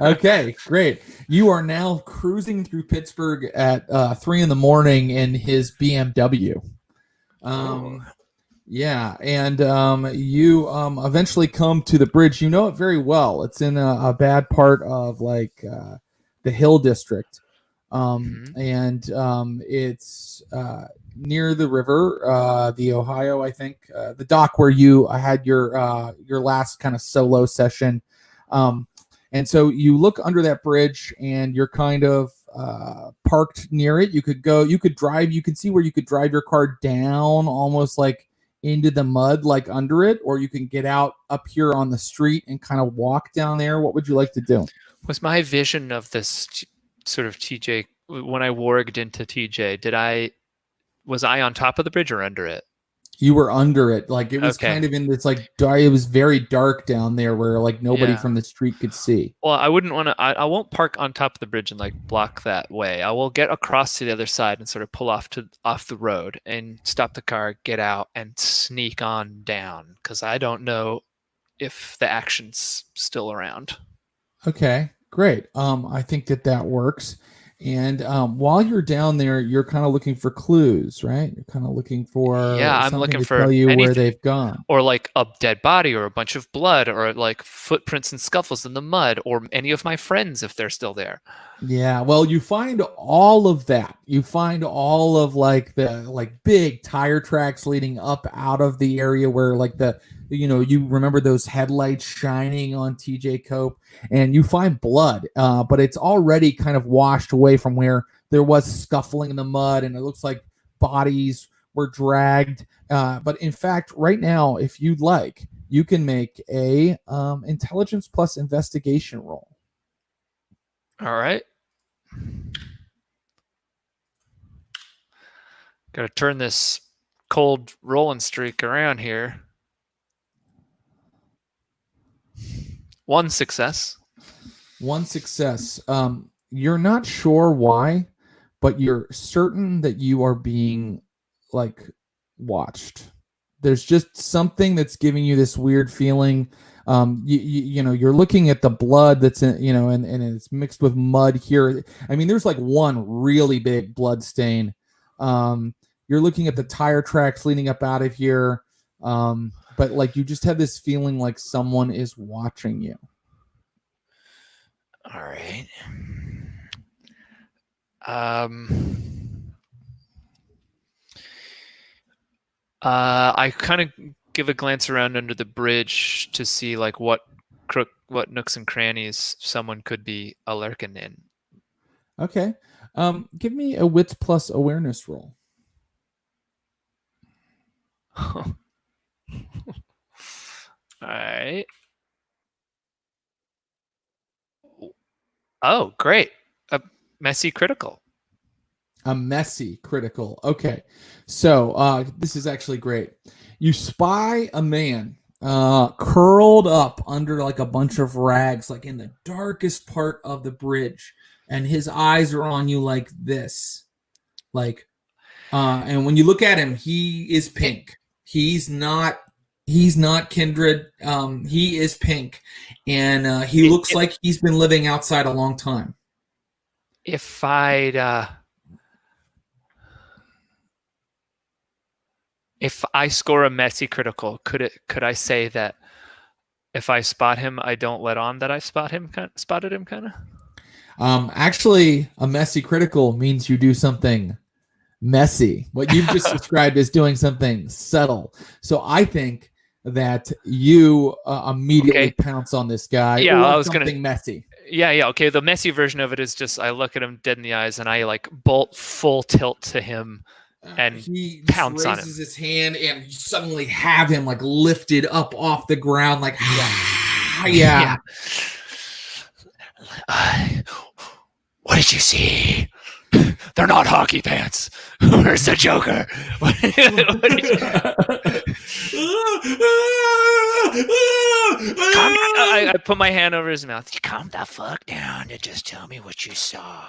Okay, great. You are now cruising through Pittsburgh at 3 a.m. in his BMW. Yeah, and you eventually come to the bridge. You know it very well. It's in a bad part of like the Hill District, and it's near the river, the Ohio, I think, the dock where you had your last kind of solo session. And so you look under that bridge and you're kind of parked near it. You could drive, you can see where you could drive your car down almost like into the mud, like under it, or you can get out up here on the street and kind of walk down there. What would you like to do? Was my vision of this sort of TJ, when I warged into TJ, was I on top of the bridge or under it? You were under it. Like it was kind of in this like it was very dark down there where like nobody from the street could see. Well, I wouldn't want to. I won't park on top of the bridge and like block that way. I will get across to the other side and sort of pull off the road and stop the car, get out, and sneak on down because I don't know if the action's still around. Okay, great. I think that works. And while you're down there, you're kind of looking for clues, right? You're kind of looking for I'm looking for tell you anything, where they've gone, or like a dead body, or a bunch of blood, or like footprints and scuffles in the mud, or any of my friends if they're still there. Yeah, well, you find all of that. You find all of like the big tire tracks leading up out of the area where like you remember those headlights shining on TJ Cope, and you find blood, but it's already kind of washed away from where there was scuffling in the mud, and it looks like bodies were dragged. But in fact, right now, if you'd like, you can make a intelligence plus investigation roll. All right. Got to turn this cold rolling streak around here. One success. One success. You're not sure why, but you're certain that you are being like watched. There's just something that's giving you this weird feeling. You know, you're looking at the blood that's in, you know, and it's mixed with mud here. I mean, there's like one really big blood stain. You're looking at the tire tracks leading up out of here. But like you just have this feeling like someone is watching you. All right. I kind of give a glance around under the bridge to see like what nooks and crannies someone could be lurking in. Okay. Give me a wits plus awareness roll. All right. Oh, great. A messy critical. A messy critical. Okay. So this is actually great. You spy a man curled up under like a bunch of rags, like in the darkest part of the bridge. And his eyes are on you like this. Like, and when you look at him, he is pink. He's not kindred. He is pink. And he looks like he's been living outside a long time. If I score a messy critical, could I say that if I spot him, I don't let on that I spotted him kind of? Actually, a messy critical means you do something messy. What you've just described is doing something subtle. So I think that you immediately pounce on this guy. Yeah, I was something messy. Yeah. Okay, the messy version of it is just I look at him dead in the eyes and I like bolt full tilt to him. And he pounce on him. Raises his hand and you suddenly have him like lifted up off the ground, like yeah. What did you see? They're not hockey pants. Where's the Joker? I put my hand over his mouth. Calm the fuck down and just tell me what you saw.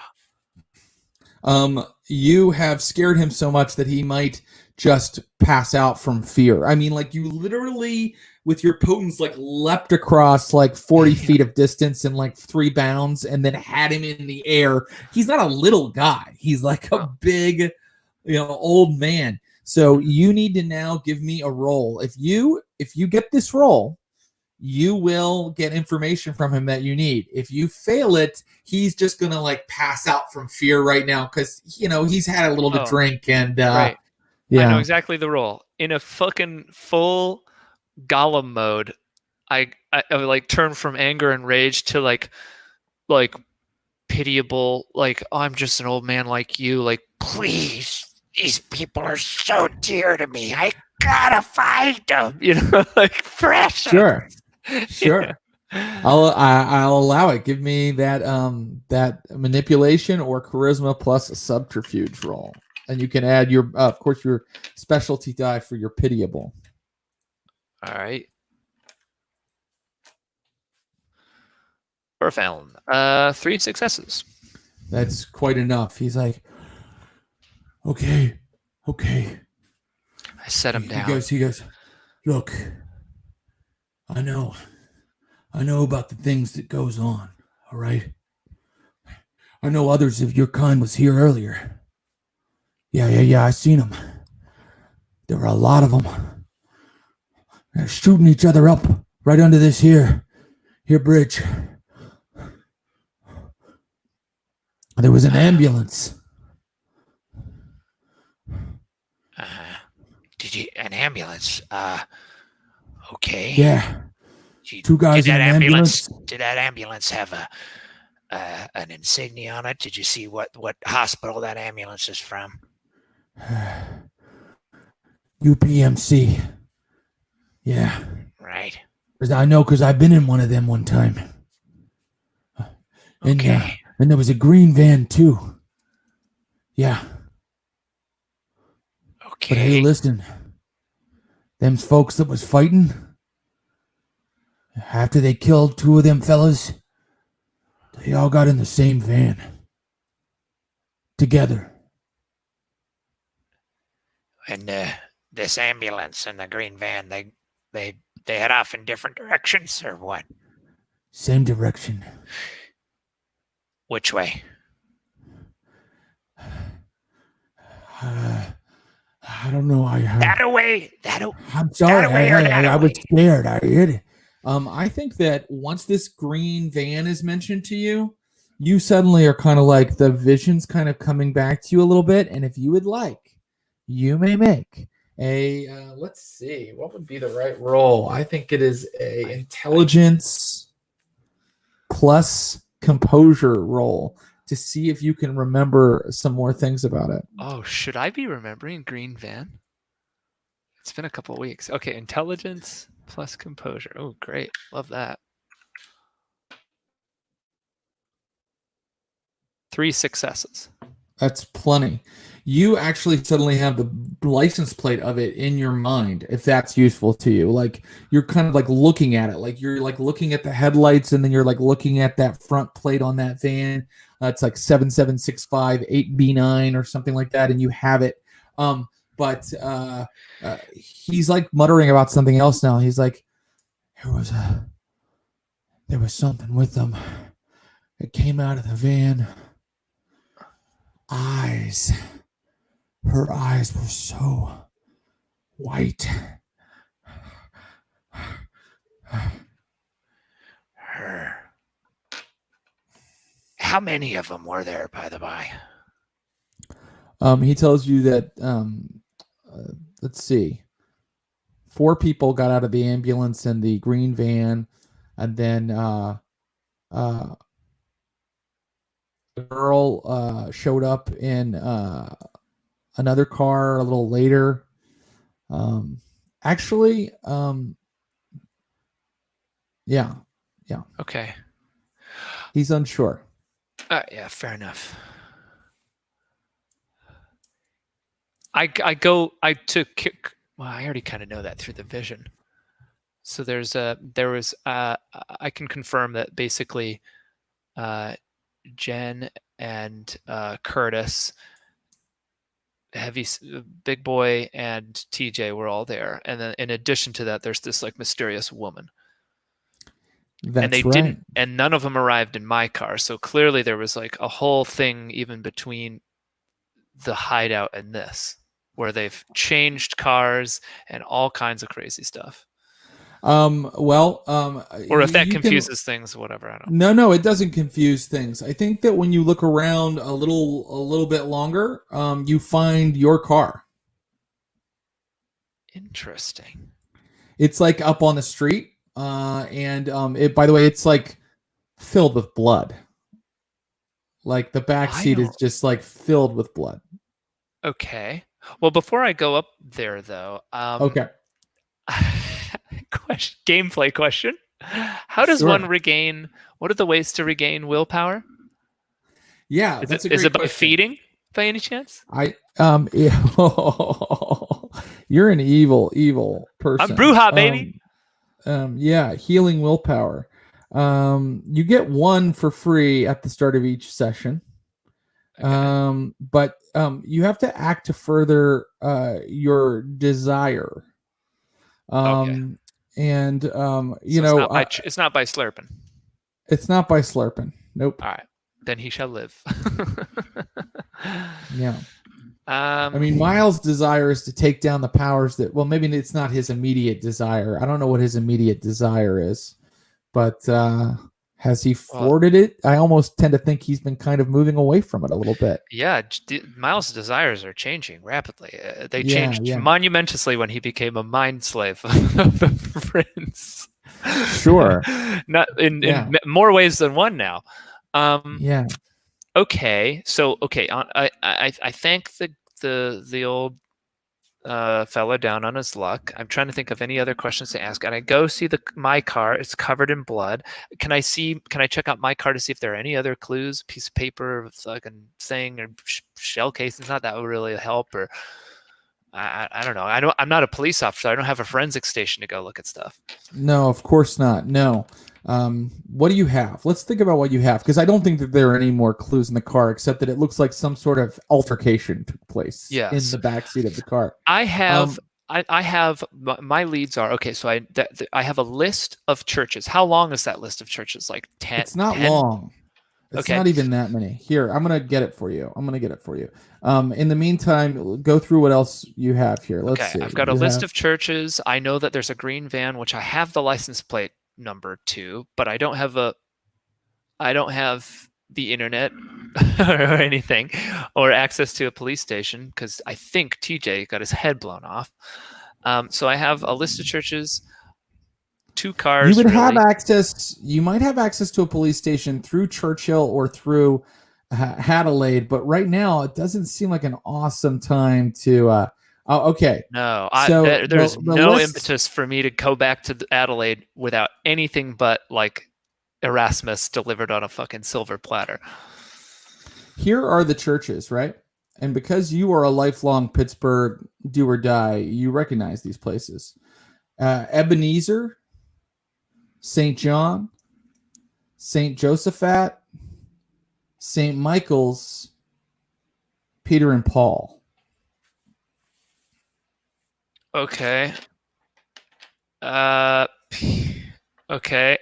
You have scared him so much that he might just pass out from fear. I mean, like you literally with your potence like leapt across like 40 feet of distance in like 3 bounds and then had him in the air. He's not a little guy. He's like a big, old man. So you need to now give me a roll. If you get this roll, you will get information from him that you need. If you fail it, he's just going to like pass out from fear right now because, he's had a little to drink and right. Yeah. I know exactly the roll. In a fucking full Gollum mode, I like turn from anger and rage to like pitiable, like, oh, I'm just an old man like you. Like, please, these people are so dear to me. I gotta find them. Like precious. Sure. Yeah. I'll allow it. Give me that manipulation or charisma plus a subterfuge roll, and you can add your of course your specialty die for your pitiable. All right. Profound. 3 successes. That's quite enough. He's like, okay. I set him down. He goes, look, I know about the things that goes on, all right? I know others of your kind was here earlier. Yeah, I seen them. There were a lot of them. They're shooting each other up right under this here bridge. There was an ambulance. An ambulance? Okay. Yeah. 2 guys in an ambulance. Did that ambulance have an insignia on it? Did you see what hospital that ambulance is from? UPMC. Yeah. Right. I know because I've been in one of them one time. Okay. And there was a green van too. Yeah. Okay. But hey, listen. Them folks that was fighting, After they killed 2 of them fellas, they all got in the same van. Together. And this ambulance and the green van, they head off in different directions, or what? Same direction. Which way? I don't know. That away. I'm sorry. That way or that I was away? scared. I hit it. I think that once this green van is mentioned to you, you suddenly are kind of like the vision's kind of coming back to you a little bit. And if you would like, you may make a, let's see, what would be the right roll? I think it is a intelligence plus composure roll to see if you can remember some more things about it. Oh, should I be remembering Green Van? It's been a couple of weeks. Okay, intelligence plus composure. Oh, great. Love that. 3 successes. That's plenty. You actually suddenly have the license plate of it in your mind, if that's useful to you. Like you're kind of like looking at it, like you're like looking at the headlights, and then you're like looking at that front plate on that van. It's like 77658B9 or something like that, and you have it. But he's like muttering about something else now. He's like, there was something with them. It came out of the van. Eyes. Her eyes were so white. Her. How many of them were there, by the by? He tells you that, let's see, 4 people got out of the ambulance in the green van, and then the girl showed up in another car a little later. Yeah. Okay. He's unsure. Yeah, fair enough. I already kind of know that through the vision. So I can confirm that basically Jen and Curtis, Big Boy, and TJ were all there, and then in addition to that, there's this like mysterious woman. That's right. And none of them arrived in my car. So clearly there was like a whole thing even between the hideout and this, where they've changed cars and all kinds of crazy stuff. Or if that confuses things, whatever. I don't know. No, it doesn't confuse things. I think that when you look around a little bit longer, you find your car. Interesting. It's like up on the street, and by the way, it's like filled with blood. Like the back seat is just like filled with blood. Well, before I go up there, though, okay. Gameplay question: how does one regain? What are the ways to regain willpower? Yeah, is it by feeding, by any chance? You're an evil person. I'm Bruja, baby. Yeah, healing willpower. You get 1 for free at the start of each session. Okay. But you have to act to further your desire. Okay. And it's not by slurping. It's not by slurping. Nope. All right, then he shall live. Yeah. I mean, Miles' desire is to take down the powers that. Well, maybe it's not his immediate desire. I don't know what his immediate desire is, but has he thwarted it? I almost tend to think he's been kind of moving away from it a little bit. Yeah, Miles' desires are changing rapidly. They changed monumentously when he became a mind slave of the prince. Sure. Not in more ways than one now. Yeah. Okay. So I thank the old fella down on his luck. I'm trying to think of any other questions to ask, and I go see my car. It's covered in blood. Can I check out my car to see if there are any other clues? Piece of paper, fucking thing, or shell casings? Not that would really help. Or I don't know. I'm not a police officer. I don't have a forensic station to go look at stuff. No, of course not. No. What do you have? Let's think about what you have, because I don't think that there are any more clues in the car, except that it looks like some sort of altercation took place in the backseat of the car. I have. I have my leads are okay. So I have a list of churches. How long is that list of churches? Like 10? It's not long. It's Okay. not even that many. Here, I'm gonna get it for you. In the meantime, go through what else you have here. Let's see. I've got a list of churches. I know that there's a green van, which I have the license plate number to, but I don't have the internet or anything, or access to a police station, because I think TJ got his head blown off. So I have a list of churches, 2 cars. You would have access. You might have access to a police station through Churchill or through Adelaide, but right now it doesn't seem like an awesome time to. Okay. No, there's no impetus for me to go back to Adelaide without anything but like Erasmus delivered on a fucking silver platter. Here are the churches, right? And because you are a lifelong Pittsburgh do or die, you recognize these places. Ebenezer, St. John, St. Josephat, St. Michael's, Peter and Paul. Okay. Okay.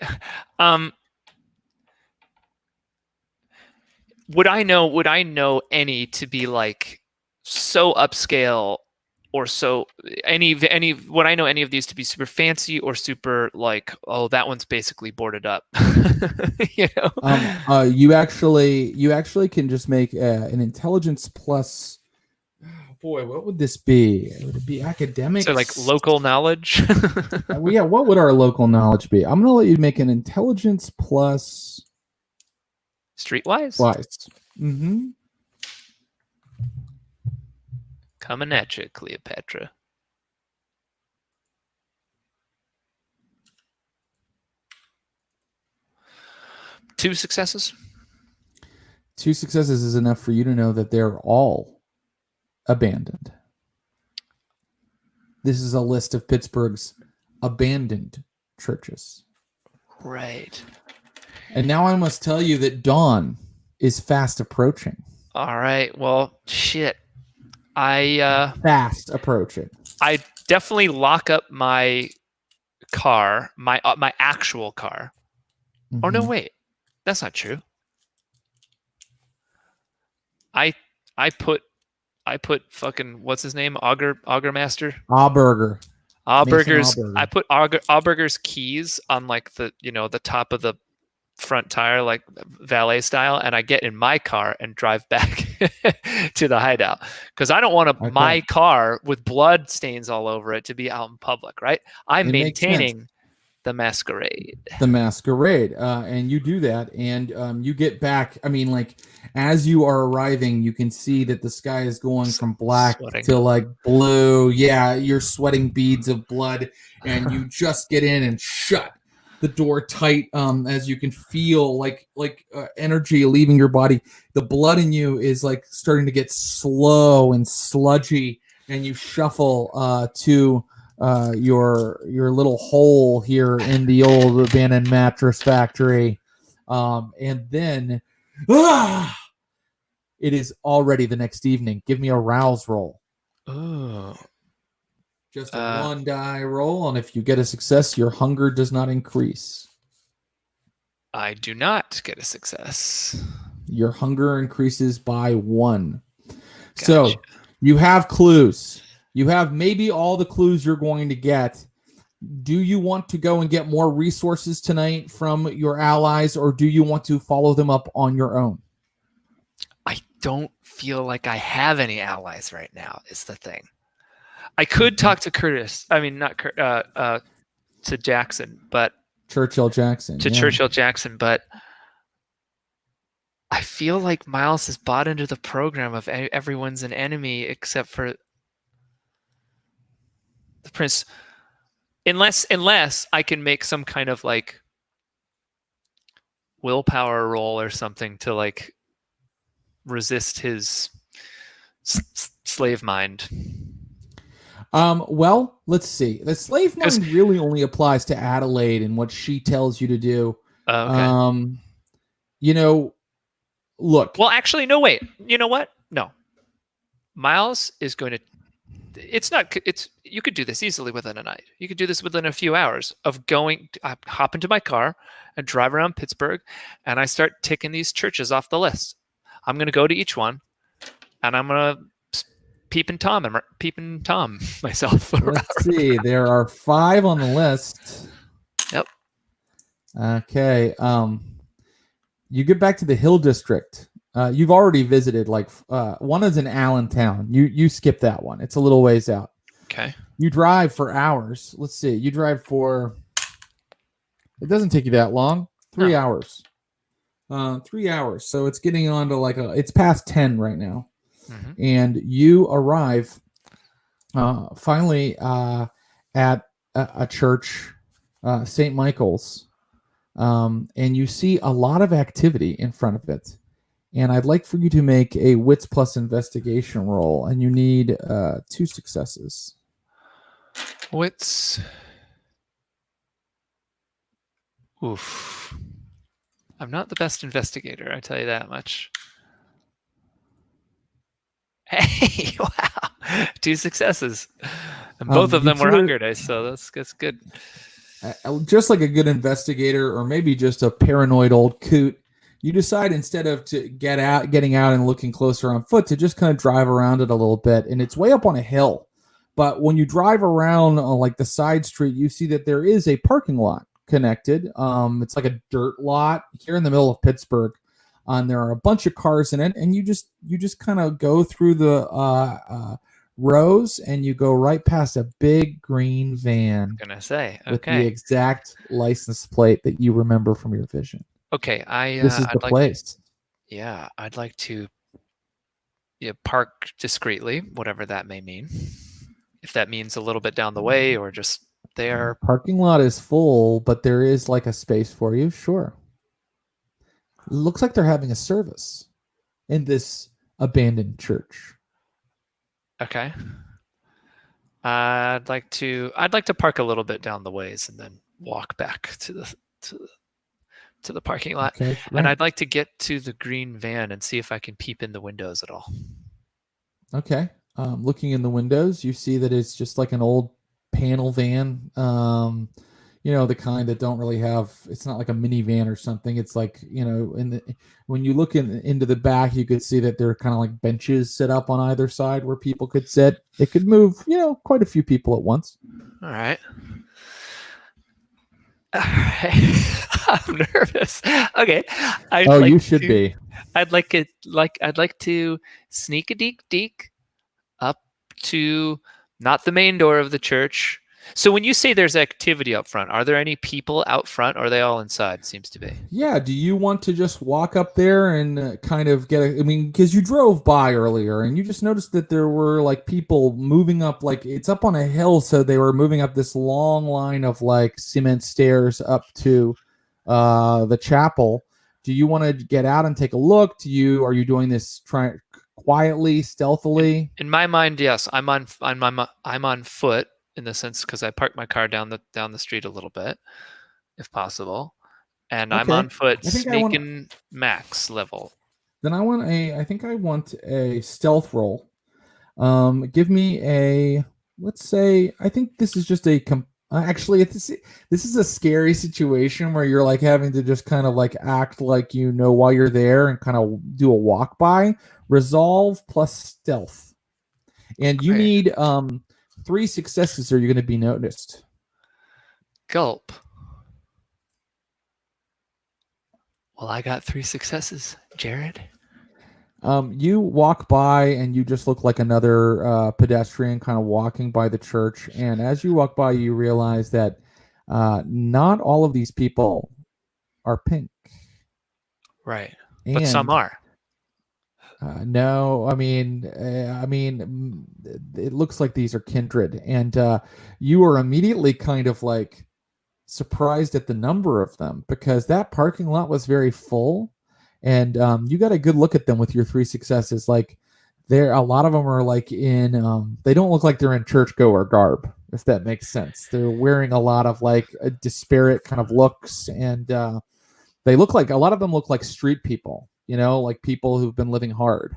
Would I know any to be like so upscale, or so would I know any of these to be super fancy or super like, oh, that one's basically boarded up? You know? You actually can just make an intelligence plus. Oh boy, what would this be? Would it be academics? So like local knowledge? Yeah, what would our local knowledge be? I'm gonna let you make an intelligence plus streetwise. Mm-hmm. Coming at you, Cleopatra. Two successes is enough for you to know that they're all abandoned. This is a list of Pittsburgh's abandoned churches. Right. And now I must tell you that dawn is fast approaching. All right. Well, shit. Fast approaching. I definitely lock up my car, my actual car. Mm-hmm. Or no, wait. That's not true. I put fucking, what's his name? Augermaster? Auberger. Auberger's. I put Auberger's keys on like the top of the front tire, like valet style, and I get in my car and drive back to the hideout, because I don't want my car with blood stains all over it to be out in public, right? I'm maintaining the Masquerade. And you do that, and you get back. I mean, like, as you are arriving, you can see that the sky is going from black to like blue. Yeah, you're sweating beads of blood, and you just get in and shut the door tight, as you can feel like energy leaving your body. The blood in you is like starting to get slow and sludgy, and you shuffle to your little hole here in the old abandoned mattress factory, and then it is already the next evening. Give me a rouse roll. Oh. Just a 1 die roll, and if you get a success, your hunger does not increase. I do not get a success. Your hunger increases by 1. Gotcha. So you have clues. You have maybe all the clues you're going to get. Do you want to go and get more resources tonight from your allies, or do you want to follow them up on your own? I don't feel like I have any allies right now, is the thing. I could talk to Curtis. I mean, not to Jackson, but Churchill Jackson. Churchill Jackson, but I feel like Miles has bought into the program of everyone's an enemy except for the prince. Unless I can make some kind of like willpower roll or something to like resist his slave mind. Well, let's see. The slave mind really only applies to Adelaide and what she tells you to do. Okay. You know, look. Well, actually, no, wait. You know what? No. Miles is going to... You could do this easily within a night. You could do this within a few hours of going... I hop into my car and drive around Pittsburgh, and I start ticking these churches off the list. I'm going to go to each one, and I'm going to peep and Tom myself. Let's see. There are 5 on the list. Yep. Okay. You get back to the Hill District. You've already visited one is in Allentown. You skip that one. It's a little ways out. Okay. You drive for hours. Let's see. You drive for... It doesn't take you that long. 3 hours. 3 hours. So it's getting on to it's past 10 right now. Mm-hmm. And you arrive finally at a church, St. Michael's, and you see a lot of activity in front of it. And I'd like for you to make a Wits plus investigation roll, and you need 2 successes. Wits. Oof. I'm not the best investigator, I tell you that much. Hey, wow. 2 successes. And both of them were hunger dice, so that's good. Just like a good investigator, or maybe just a paranoid old coot, you decide instead of getting out and looking closer on foot to just kind of drive around it a little bit. And it's way up on a hill. But when you drive around on the side street, you see that there is a parking lot connected. It's like a dirt lot here in the middle of Pittsburgh. And there are a bunch of cars in it, and you just kind of go through the rows, and you go right past a big green van. I'm gonna say, okay, with the exact license plate that you remember from your vision. Okay, this is the place. Yeah, I'd like to park discreetly, whatever that may mean. If that means a little bit down the way or just there. Parking lot is full, but there is a space for you. Sure. Looks like they're having a service in this abandoned church. Okay. I'd like to park a little bit down the ways and then walk back to the parking lot. Okay, right. And I'd like to get to the green van and see if I can peep in the windows at all. Okay. Looking in the windows, you see that it's just like an old panel van. The kind that don't really have, it's not like a minivan or something. It's when you look into the back, you could see that there are kind of like benches set up on either side where people could sit. It could move, quite a few people at once. All right. I'm nervous. Okay. You should be. I'd like to sneak a deek up to not the main door of the church. So when you say there's activity up front, are there any people out front, or are they all inside? Seems to be. Yeah. Do you want to just walk up there and kind of because you drove by earlier and you just noticed that there were people moving up, it's up on a hill. So they were moving up this long line of cement stairs up to the chapel. Do you want to get out and take a look? Are you doing this quietly, stealthily? In my mind, yes. I'm on foot. In the sense, because I parked my car down the street a little bit, if possible, and okay. I'm on foot, sneaking max level. Then I think I want a stealth roll. Give me a, let's say, I think this is just actually this is a scary situation where you're having to just kind of act while you're there and kind of do a walk by. Resolve plus stealth, and you need 3 successes or you're going to be noticed. Gulp. Well, I got 3 successes, Jared. You walk by and you just look like another pedestrian kind of walking by the church. And as you walk by, you realize that not all of these people are pink. Right. But some are. No, I mean, it looks like these are kindred, and you are immediately kind of surprised at the number of them because that parking lot was very full, and you got a good look at them with your 3 successes. a lot of them are like in they don't look like they're in churchgoer garb, if that makes sense. They're wearing a lot of like disparate kind of looks, and they look like, a lot of them look like street people, like people who've been living hard.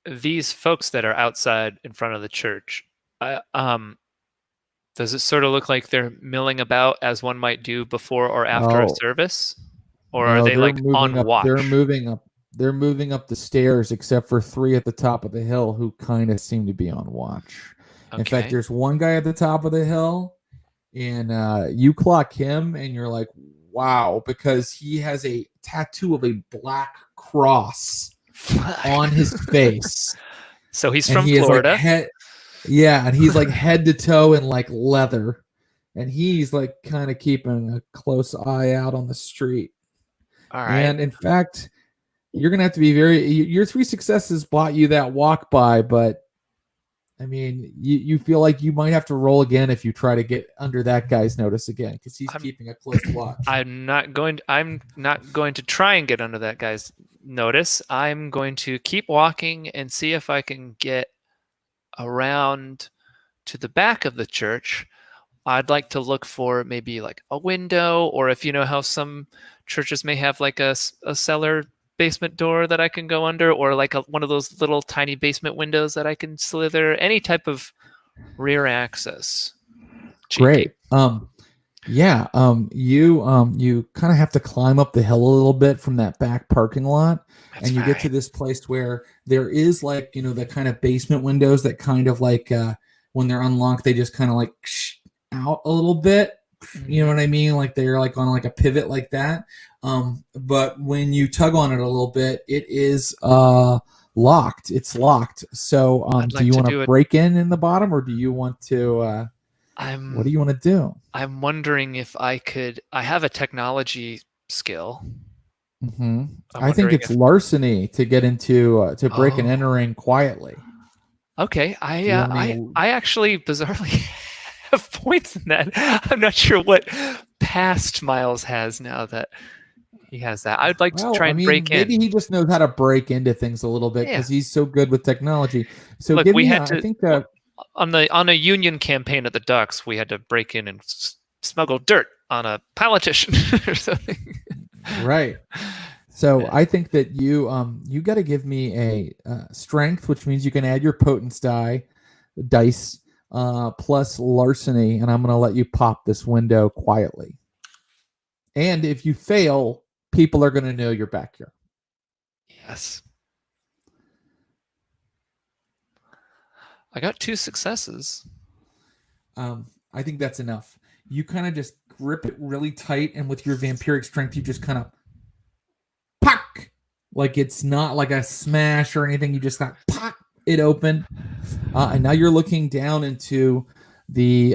These folks that are outside in front of the church, does it sort of look like they're milling about as one might do before or after a service? Or are they like on watch? They're moving up. They're moving up the stairs, except for 3 at the top of the hill who kind of seem to be on watch. Okay. In fact, there's one guy at the top of the hill, and you clock him, and you're like, wow, because he has a tattoo of a black cross on his face. So he's from Florida. And he's like head to toe in like leather, and he's like kind of keeping a close eye out on the street. All right. And in fact, you're gonna have to be your 3 successes bought you that walk by, but I mean, you feel like you might have to roll again if you try to get under that guy's notice again, because he's keeping a close watch. I'm not going to try and get under that guy's notice. I'm going to keep walking and see if I can get around to the back of the church. I'd like to look for maybe like a window, or if you know how some churches may have like a cellar basement door that I can go under, or like one of those little tiny basement windows that I can slither, any type of rear access. Cheeky. Great. You kind of have to climb up the hill a little bit from that back parking lot. That's and you get to this place where there is like, the kind of basement windows that kind of like when they're unlocked, they just kind of like out a little bit. You know what I mean? Like they're like on like a pivot like that. But when you tug on it a little bit, it is locked. It's locked. So do you want to break in the bottom, or do you want to what do you want to do? I'm wondering if I could. I have a technology skill. Mm-hmm. I think it's larceny to get into to break and entering quietly. Okay, I actually bizarrely have points in that. I'm not sure what past Miles has now that he has that. I'd like to try and break in. Maybe he just knows how to break into things a little bit because he's so good with technology. So look, give we me, had to, I think on a union campaign at the Ducks, we had to break in and smuggle dirt on a politician or something. Right. So I think that you got to give me a strength, which means you can add your potence dice plus larceny, and I'm going to let you pop this window quietly. And if you fail, people are going to know you're back here. Yes. I got 2 successes. I think that's enough. You kind of just grip it really tight, and with your vampiric strength, you just kind of pock. Like it's not like a smash or anything. You just got pop it open. And now you're looking down into the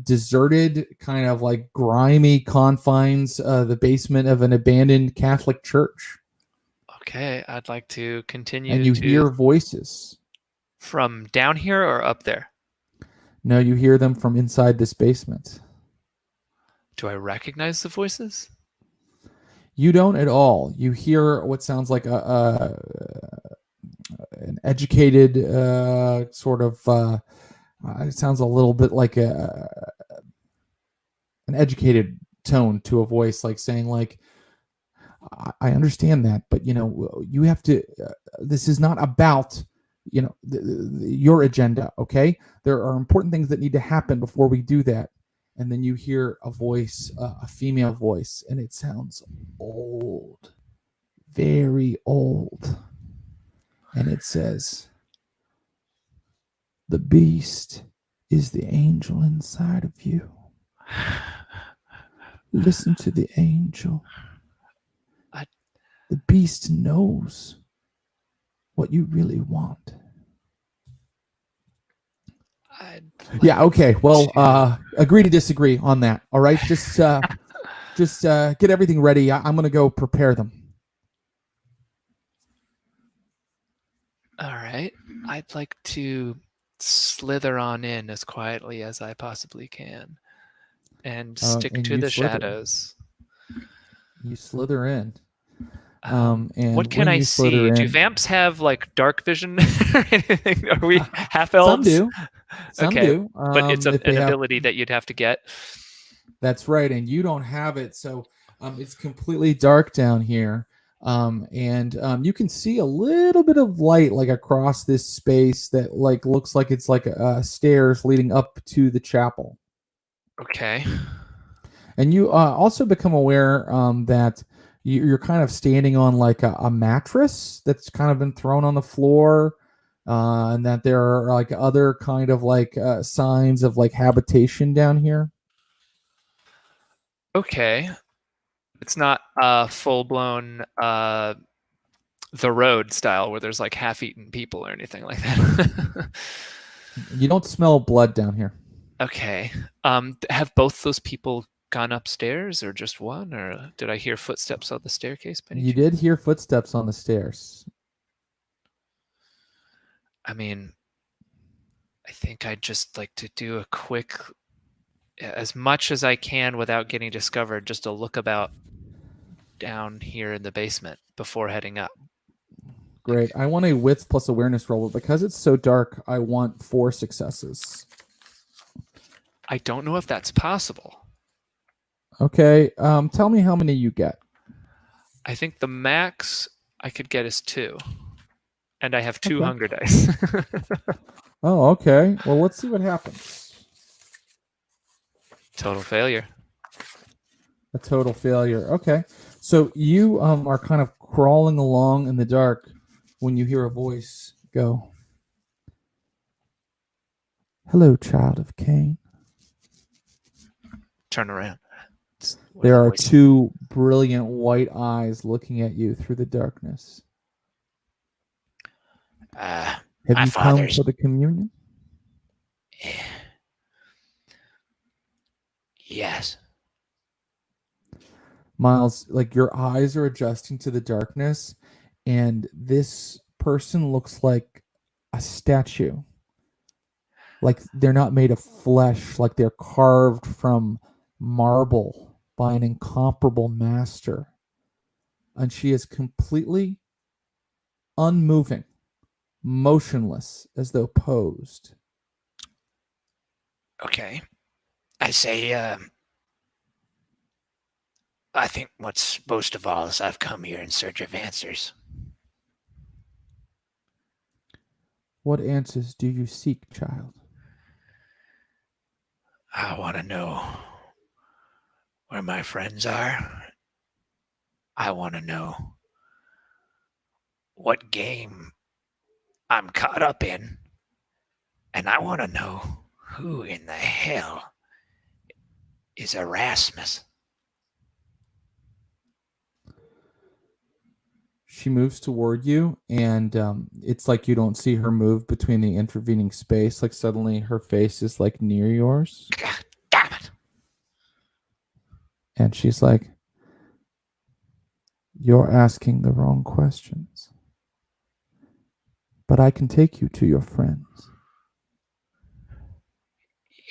deserted, kind of like grimy confines, the basement of an abandoned Catholic church. Okay, I'd like to continue. And you hear voices. From down here or up there? No, you hear them from inside this basement. Do I recognize the voices? You don't at all. You hear what sounds like an educated sort of. It sounds a little bit like an educated tone to a voice, like saying, like, "I understand that, but you have to. This is not about." Your agenda, okay? There are important things that need to happen before we do that. And then you hear a voice, a female voice, and it sounds old, very old. And it says, "The beast is the angel inside of you. Listen to the angel. The beast knows what you really want." Yeah, okay. Well, agree to disagree on that. All right. Just get everything ready. I'm going to go prepare them. All right. I'd like to slither on in as quietly as I possibly can and stick to the shadows. You slither in. And what can when I you further see? Do in- vamps have like dark vision or anything? Are we half elves? Some Okay, do. But it's if they an have- ability that you'd have to get. That's right, and you don't have it, so it's completely dark down here. And you can see a little bit of light like across this space that like looks like it's like stairs leading up to the chapel. Okay. And you also become aware that you're kind of standing on like a mattress that's kind of been thrown on the floor, and that there are like other kind of like signs of like habitation down here. Okay. It's not full blown The Road style where there's like half-eaten people or anything like that. You don't smell blood down here. Okay. Have both those people gone upstairs or just one, or did I hear footsteps on the staircase? You did hear footsteps on the stairs. I mean, I think I'd just like to do a quick, as much as I can without getting discovered, just a look about down here in the basement before heading up. Great. I want a wits plus awareness roll, but because it's so dark, I want 4 successes. I don't know if that's possible. Okay. Tell me how many you get. I think the max I could get is 2. And I have 2 Okay. hunger dice. Oh, okay. Well, let's see what happens. Total failure. A total failure. Okay. So you are kind of crawling along in the dark when you hear a voice go, "Hello, child of Cain." Turn around. There are 2 brilliant white eyes looking at you through the darkness. Have my you come father's- for the communion? Yes. Miles, like your eyes are adjusting to the darkness, and this person looks like a statue. Like they're not made of flesh, like they're carved from marble by an incomparable master. And she is completely unmoving, motionless, as though posed. Okay. I say, I think what's most of all is I've come here in search of answers. What answers do you seek, child? I want to know where my friends are. I want to know what game I'm caught up in. And I want to know who in the hell is Erasmus. She moves toward you, and it's like you don't see her move between the intervening space. Like suddenly her face is like near yours. God damn it. And she's like, "You're asking the wrong questions. But I can take you to your friends.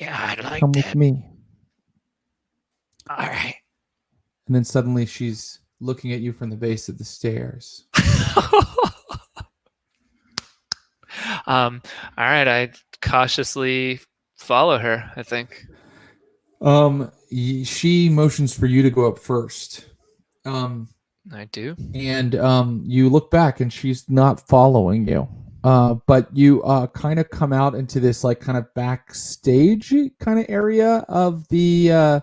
Yeah, I'd like Come that. with me." All right. And then suddenly she's looking at you from the base of the stairs. All right, I cautiously follow her, I think. She motions for you to go up first. I do. And you look back and she's not following you. But you kind of come out into this like kind of backstage kind of area of the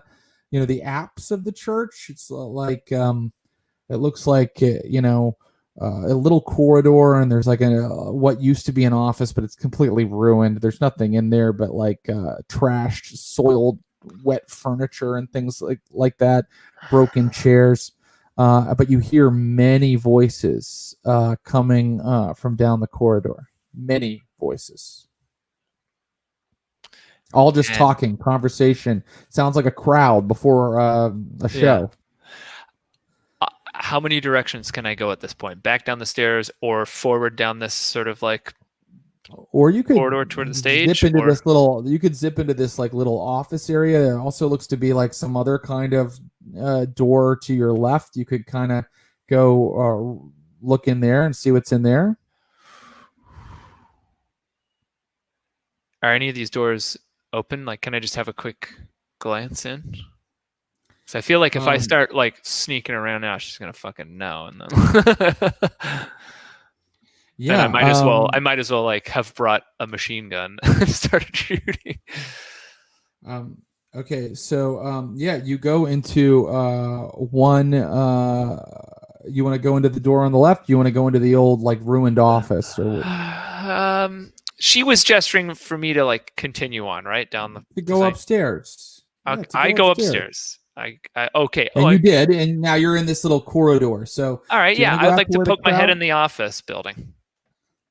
the apse of the church. It's like it looks like a little corridor, and there's like what used to be an office, but it's completely ruined. There's nothing in there but like trashed, soiled, wet furniture and things like that, broken chairs. But you hear many voices coming from down the corridor. Many voices. All just talking, conversation. Sounds like a crowd before a show. How many directions can I go at this point? Back down the stairs or forward down this sort of like or you could corridor toward the stage? Zip into this little. You could zip into this like little office area. There also looks to be like some other kind of door to your left. You could kind of go look in there and see what's in there? Are any of these doors open? Like, can I just have a quick glance in? Because I feel like if I start like sneaking around now, she's gonna fucking know, and then Yeah, then I might as well like have brought a machine gun and started shooting. Okay, so yeah, you go into one. You want to go into the door on the left? You want to go into the old like ruined office? Or she was gesturing for me to like continue on right down the. to go upstairs. Yeah, I go upstairs. Okay. And you did, and now you're in this little corridor. So all right, yeah, I would like to poke my head in the office building.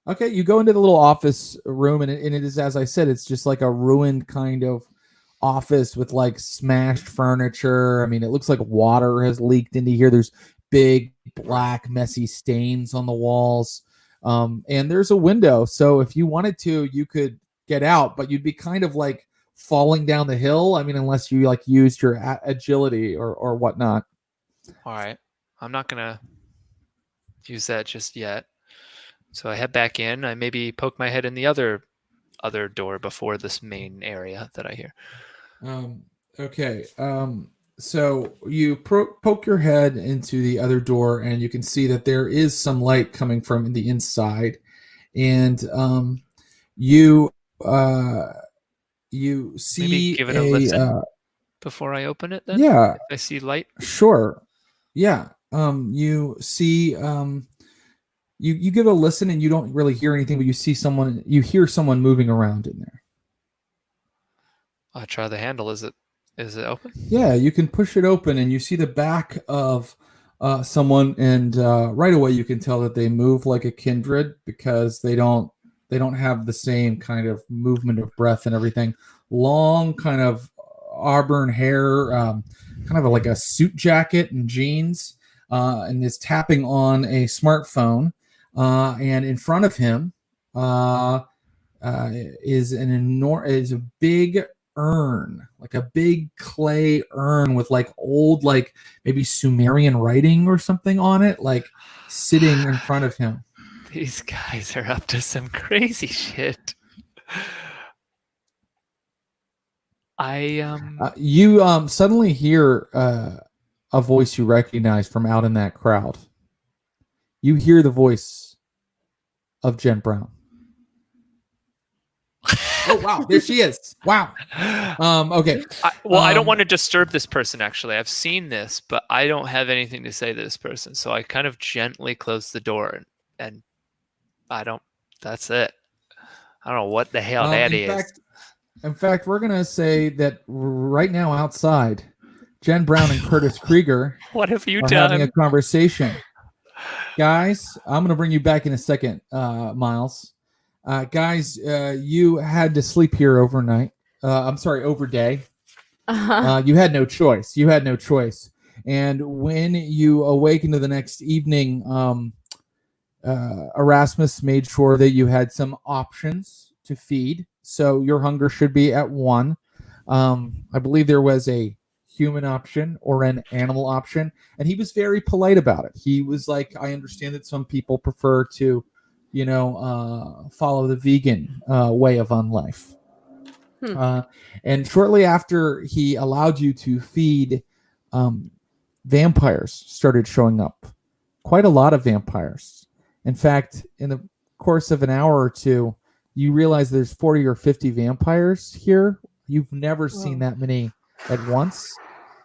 Okay, you go into the little office room, and it is, as I said, it's just like a ruined kind of office with like smashed furniture. I mean, it looks like water has leaked into here. There's big black messy stains on the walls, and there's a window. So if you wanted to, you could get out, but you'd be kind of like falling down the hill. I mean, unless you like used your agility or whatnot. All right, I'm not gonna use that just yet. So I head back in. I maybe poke my head in the other door before this main area that I hear. Okay. So you poke your head into the other door, and you can see that there is some light coming from the inside, and you see maybe give it a listen before I open it. Then yeah, if I see light. Sure. Yeah. You see. You give it a listen, and you don't really hear anything, but you hear someone moving around in there. I'll try the handle. Is it open? Yeah, you can push it open, and you see the back of someone, and right away you can tell that they move like a kindred because they don't have the same kind of movement of breath and everything. Long kind of auburn hair, kind of like a suit jacket and jeans, and is tapping on a smartphone. And in front of him is a big urn, like a big clay urn with like old, like maybe Sumerian writing or something on it, like sitting in front of him. These guys are up to some crazy shit. You suddenly hear a voice you recognize from out in that crowd. You hear the voice of Jen Brown. Oh wow, there she is. Wow. Okay. I don't want to disturb this person. Actually, I've seen this, but I don't have anything to say to this person. So I kind of gently close the door, and that's it. I don't know what the hell that is. In fact, we're gonna say that right now outside, Jen Brown and Curtis Krieger what have you are done? having a conversation. Guys, I'm going to bring you back in a second, Miles. Guys, you had to sleep here overnight. Overday. You had no choice. And when you awakened the next evening, Erasmus made sure that you had some options to feed. So your hunger should be at 1. I believe there was a human option or an animal option, and he was very polite about it. He was like, I understand that some people prefer to follow the vegan way of on life. And shortly after he allowed you to feed, vampires started showing up. Quite a lot of vampires. In fact, in the course of an hour or two, you realize there's 40 or 50 vampires here. You've never seen that many at once.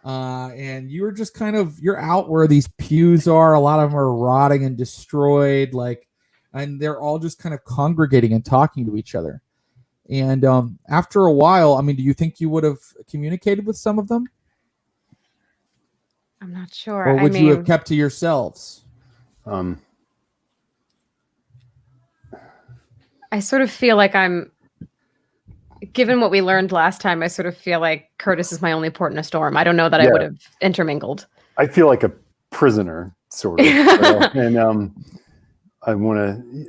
And you're just you're out where these pews are. A lot of them are rotting and destroyed, and they're all just kind of congregating and talking to each other. And after a while, I mean, do you think you would have communicated with some of them? I'm not sure. Or would you have kept to yourselves? I sort of feel like given what we learned last time, I sort of feel like Curtis is my only port in a storm. I don't know that I would have intermingled. I feel like a prisoner, sort of. And I want to,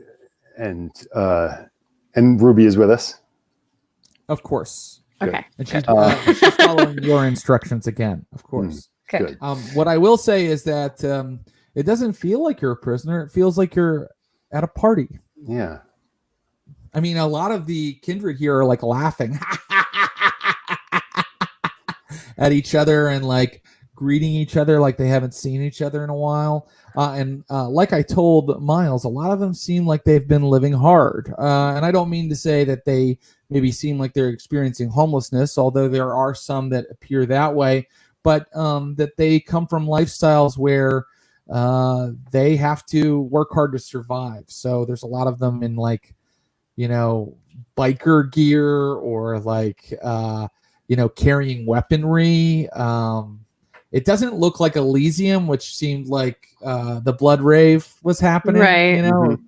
and Ruby is with us. Of course. Okay. And she's following your instructions again, of course. Good. What I will say is that It doesn't feel like you're a prisoner. It feels like you're at a party. Yeah. I mean, a lot of the kindred here are like laughing at each other and like greeting each other like they haven't seen each other in a while. And like I told Miles, a lot of them seem like they've been living hard. And I don't mean to say that they maybe seem like they're experiencing homelessness, although there are some that appear that way, but that they come from lifestyles where they have to work hard to survive. So there's a lot of them in like, you know, biker gear or like, you know, carrying weaponry. It doesn't look like Elysium, which seemed like the blood rave was happening. Right. You know,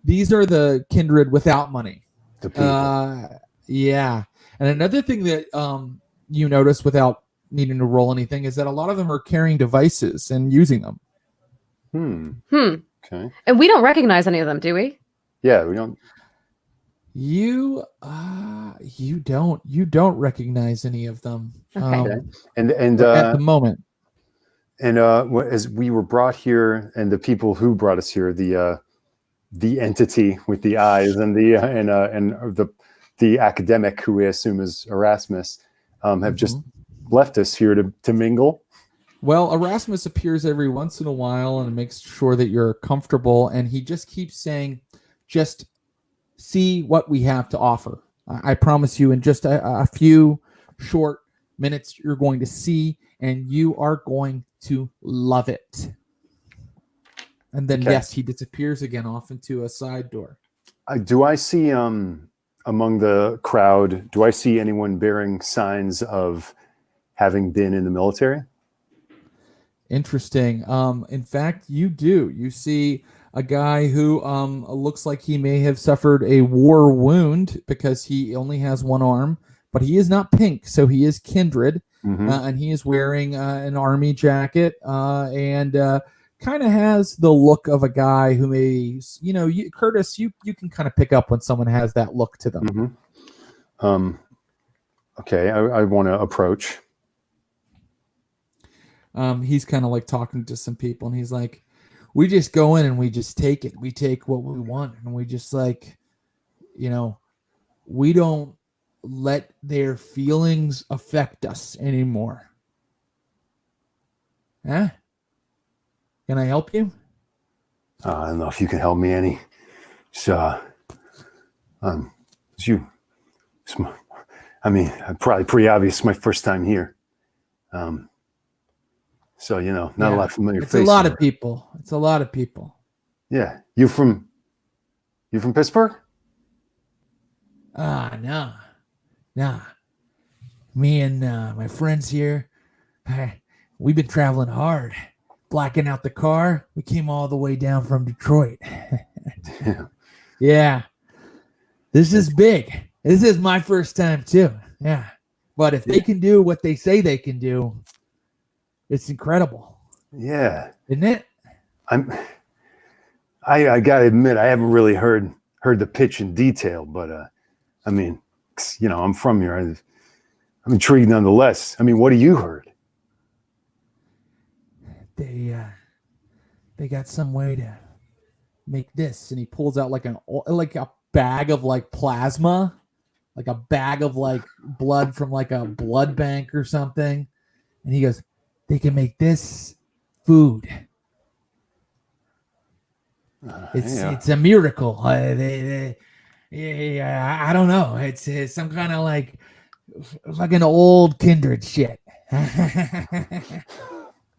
these are the kindred without money. The people. Yeah. And another thing that you notice without needing to roll anything is that a lot of them are carrying devices and using them. Okay. And we don't recognize any of them, do we? Yeah, we don't. You don't recognize any of them. Okay. And at the moment. And as we were brought here, and the people who brought us here, the entity with the eyes and the academic, who we assume is Erasmus, have just left us here to mingle. Well, Erasmus appears every once in a while and makes sure that you're comfortable, and he just keeps saying, "Just see what we have to offer. I promise you, in just a few short minutes, you're going to see, and you are going to love it." And then, yes, he disappears again off into a side door. Do I see among the crowd? Do I see anyone bearing signs of having been in the military? Interesting. In fact, you do. You see a guy who looks like he may have suffered a war wound because he only has one arm, but he is not pink, so he is kindred, and he is wearing an army jacket and kind of has the look of a guy who may, you know, Curtis, you can kind of pick up when someone has that look to them. Okay, I want to approach. He's kind of like talking to some people, and he's like, we just go in and we just take it. We take what we want, and we just like, you know, we don't let their feelings affect us anymore. Huh? Can I help you? I don't know if you can help me any. So, it's you. Probably pretty obvious. It's my first time here. So, you know, not a lot of familiar faces. It's a lot of people. It's a lot of people. Yeah. You from Pittsburgh? Nah. Me and my friends here, we've been traveling hard, blacking out the car. We came all the way down from Detroit. Yeah. This is big. This is my first time too. Yeah. But if they can do what they say they can do, it's incredible. Yeah. Isn't it? I gotta admit, I haven't really heard the pitch in detail, but I mean, you know, I'm from here. I'm intrigued nonetheless. I mean, what have you heard? They got some way to make this, And he pulls out like a bag of like plasma, like a bag of like blood from like a blood bank or something. And he goes, they can make this food. It's a miracle. I don't know. It's some kind of like fucking old kindred shit.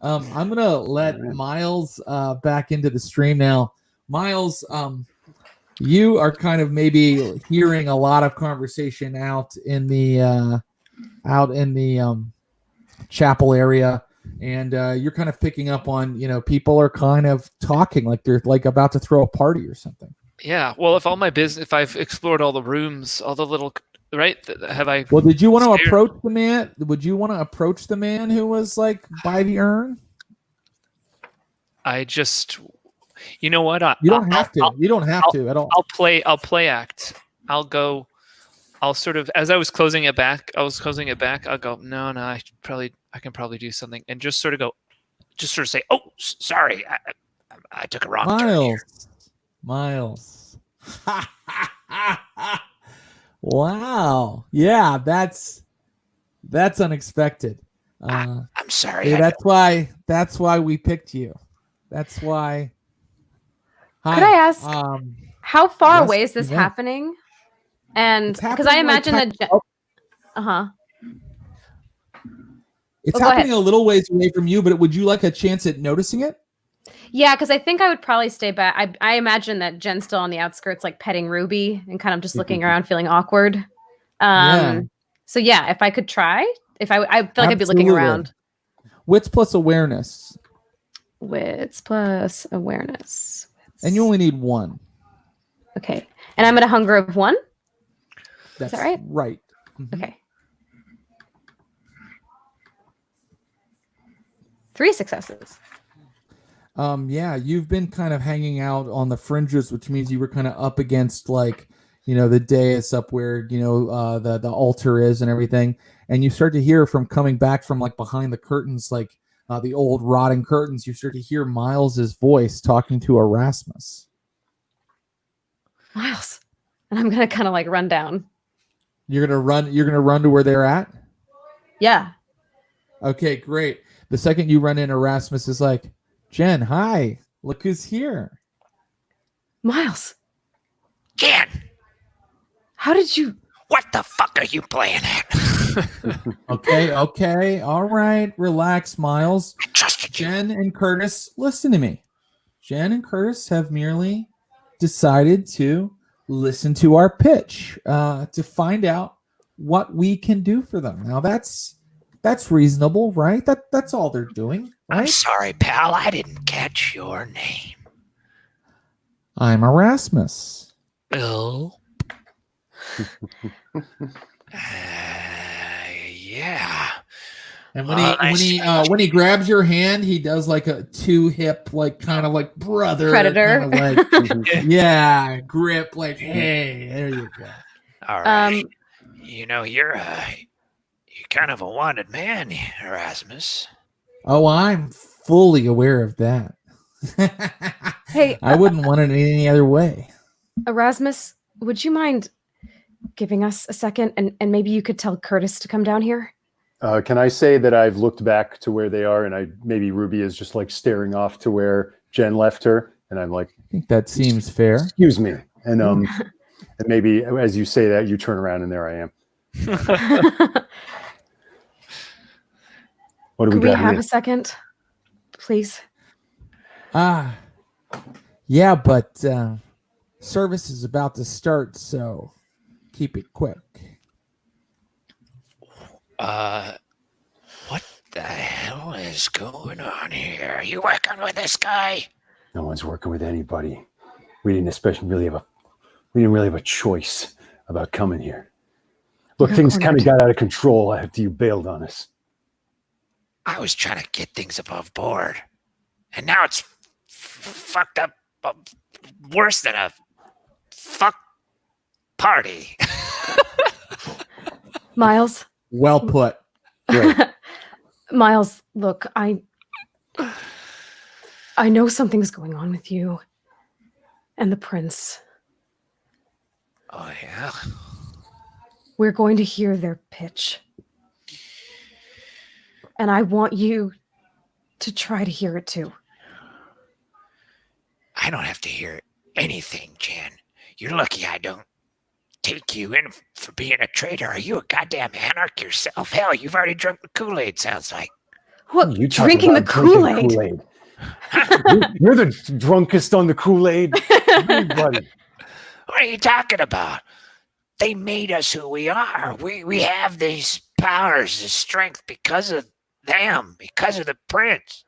I'm gonna let Miles back into the stream now. Miles, you are kind of maybe hearing a lot of conversation out in the chapel area. And you're kind of picking up on, you know, people are kind of talking like they're like about to throw a party or something. Yeah. Well, if I've explored all the rooms, all the little, right? Have I? Well, did you want to approach the man? Would you want to approach the man who was like by the urn? I just, you know what? You don't have to. You don't have to at all. I'll play act. I'll sort of, as I was closing it back, I'll go, no, I can probably do something, and just sort of say, oh, sorry, I took a wrong turn here. Miles. Wow. Yeah, that's unexpected. I'm sorry. Yeah, that's why we picked you. That's why. Hi. Could I ask how far yes, away is this you may. happening? And It's because I happening, like, imagine that. It's Oh, go happening ahead. a little ways away from you, but would you like a chance at noticing it? Yeah, because I think I would probably stay back. I imagine that Jen's still on the outskirts, like petting Ruby and kind of just looking around, feeling awkward. Yeah. So yeah, if I could try, I feel like I'd be looking Absolutely. around. Wits plus awareness. Wits plus awareness. And you only need 1. Okay. And I'm at a hunger of 1? That's that right? Right. Mhm. Okay. 3 successes. Yeah, you've been kind of hanging out on the fringes, which means you were kind of up against, like, the dais up where, the altar is and everything. And you start to hear from coming back from, like, behind the curtains, like the old rotting curtains, you start to hear Miles's voice talking to Erasmus. Miles. And I'm going to kind of like run down. You're going to run to where they're at? Yeah. Okay, great. The second you run in, Erasmus is like, Jen, hi. Look who's here. Miles. Jen, How did you... what the fuck are you playing at? Okay. All right. Relax, Miles. I trusted you. Jen and Curtis, listen to me. Jen and Curtis have merely decided to listen to our pitch to find out what we can do for them. Now, that's reasonable, right? That's all they're doing, I'm right? sorry, pal. I didn't catch your name. I'm Erasmus. Bill. Yeah. And when he grabs your hand, he does like a 2-hip, like kind of like brother Predator. kind of like, yeah, grip. Like, hey, there you go. All right. You're kind of a wanted man, Erasmus. Oh, I'm fully aware of that. Hey, I wouldn't want it any other way. Erasmus, would you mind giving us a second and maybe you could tell Curtis to come down here? Can I say that I've looked back to where they are, and maybe Ruby is just like staring off to where Jen left her, and I'm like, I think that seems fair. excuse me, and and maybe as you say that, you turn around and there I am. What do Could we we got have here? a second, please? Yeah, but service is about to start, so keep it quick. What the hell is going on here? Are you working with this guy? No one's working with anybody. We didn't really have a choice about coming here. Look, things kind of got out of control after you bailed on us. I was trying to get things above board, and now it's fucked up, worse than a fuck party. Miles. Well put. Miles, look, I know something's going on with you and the prince. Oh, yeah? We're going to hear their pitch. And I want you to try to hear it too. I don't have to hear anything, Jen. You're lucky I don't take you in for being a traitor. Are you a goddamn anarch yourself? Hell, you've already drunk the Kool-Aid, sounds like. What? You talk Drinking the about drinking Kool-Aid? You're the drunkest on the Kool-Aid. Everybody. What are you talking about? They made us who we are. We have these powers, this strength because of them, because of the prince.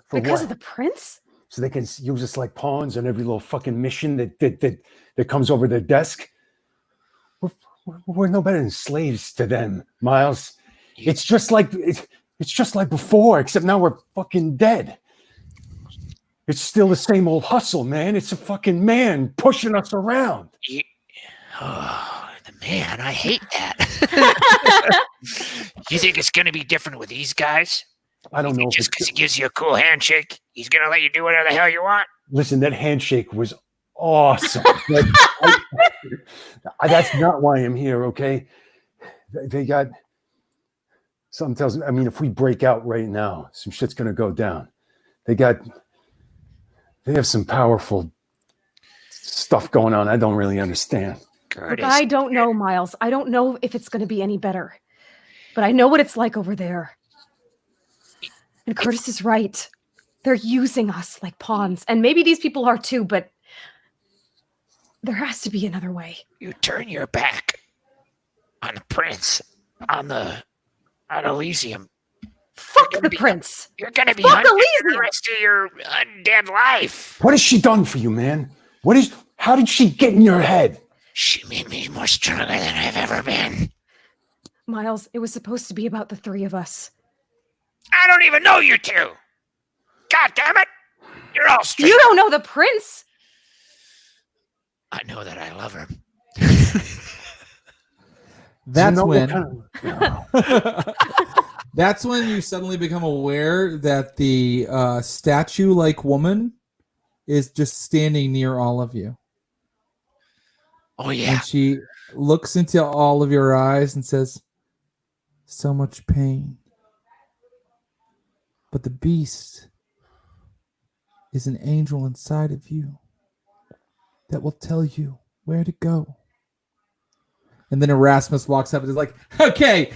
For Because what? of the prince? So they can use us like pawns on every little fucking mission that comes over their desk. We're no better than slaves to them, Miles. It's just like before, except now we're fucking dead. It's still the same old hustle, man. It's a fucking man pushing us around. The man, I hate that. You think it's going to be different with these guys? I don't know. Just because he gives you a cool handshake, He's gonna let you do whatever the hell you want. Listen, that handshake was awesome. Like, that's not why I'm here, okay? They got something tells me. I mean, if we break out right now, some shit's gonna go down. They have some powerful stuff going on. I don't really understand. Look, I don't know, Miles. I don't know if it's going to be any better, but I know what it's like over there. And Curtis is right. They're using us like pawns, and maybe these people are too, but there has to be another way. You turn your back on the prince, on Elysium. Fuck the prince. You're gonna be Fuck hunted for the Elysium. rest of your undead life. What has she done for you, man? How did she get in your head? She made me more stronger than I've ever been. Miles, it was supposed to be about the three of us. I don't even know you two. God damn it. You're all straight. You don't know the prince. I know that I love her. That's So when. That's when you suddenly become aware that the statue-like woman is just standing near all of you. Oh, yeah. And she looks into all of your eyes and says, "So much pain. But the beast is an angel inside of you that will tell you where to go." And then Erasmus walks up and is like, okay,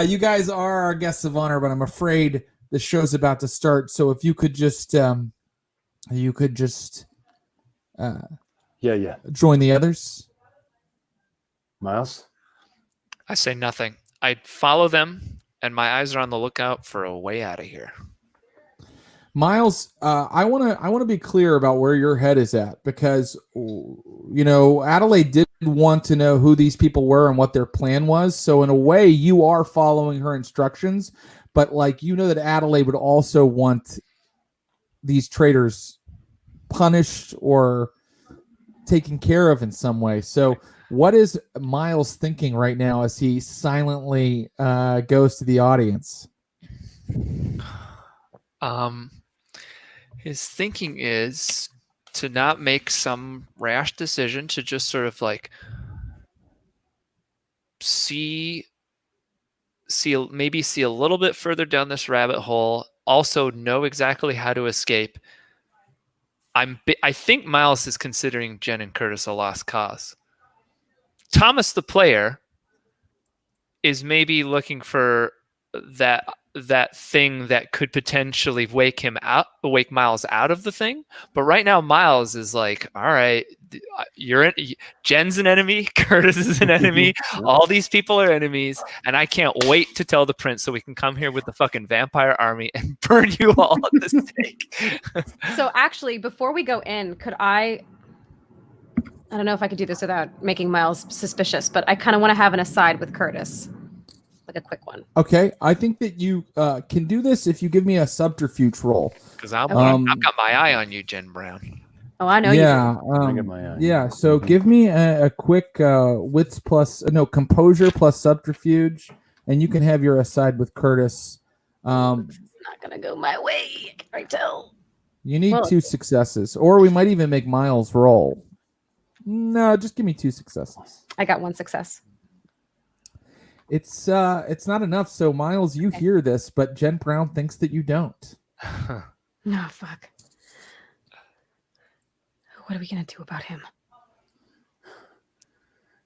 you guys are our guests of honor, but I'm afraid the show's about to start. So if you could just, Yeah. join the others. Miles? I say nothing. I follow them, and my eyes are on the lookout for a way out of here. Miles, I want to be clear about where your head is at, because Adelaide did want to know who these people were and what their plan was. So in a way, you are following her instructions, but that Adelaide would also want these traitors punished or taken care of in some way. So what is Miles thinking right now as he silently goes to the audience? His thinking is to not make some rash decision, to just sort of see a little bit further down this rabbit hole, also know exactly how to escape. I think Miles is considering Jen and Curtis a lost cause. Thomas, the player, is maybe looking for that thing that could potentially wake Miles out of the thing. But right now, Miles is like, all right, Jen's an enemy, Curtis is an enemy, all these people are enemies, and I can't wait to tell the prince so we can come here with the fucking vampire army and burn you all at the stake. So actually, before we go in, could I don't know if I could do this without making Miles suspicious, but I kind of want to have an aside with Curtis. Like a quick one. Okay, I think that you can do this if you give me a subterfuge roll. Because I've got my eye on you, Jen Brown. Oh, I know you. Yeah. So give me a quick composure plus subterfuge, and you can have your aside with Curtis. It's not gonna go my way. I can tell. You need 2 successes, or we might even make Miles roll. No, just give me 2 successes. I got 1 success. It's not enough. So Miles, you hear this, but Jen Brown thinks that you don't. No, fuck. What are we gonna do about him?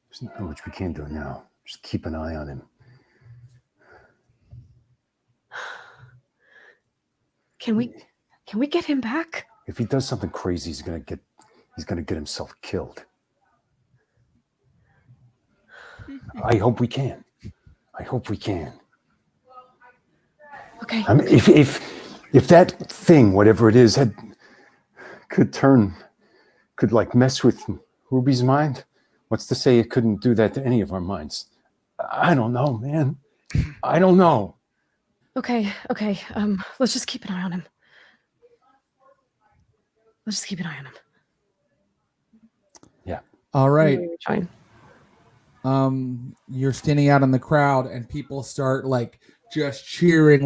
There's not much we can do now. Just keep an eye on him. Can we get him back? If he does something crazy, he's gonna get himself killed. I hope we can. Okay. I mean, if that thing, whatever it is, could mess with Ruby's mind, what's to say it couldn't do that to any of our minds? I don't know, man. I don't know. Okay. Let's just keep an eye on him. Yeah. All right. Fine. You're standing out in the crowd, and people start just cheering,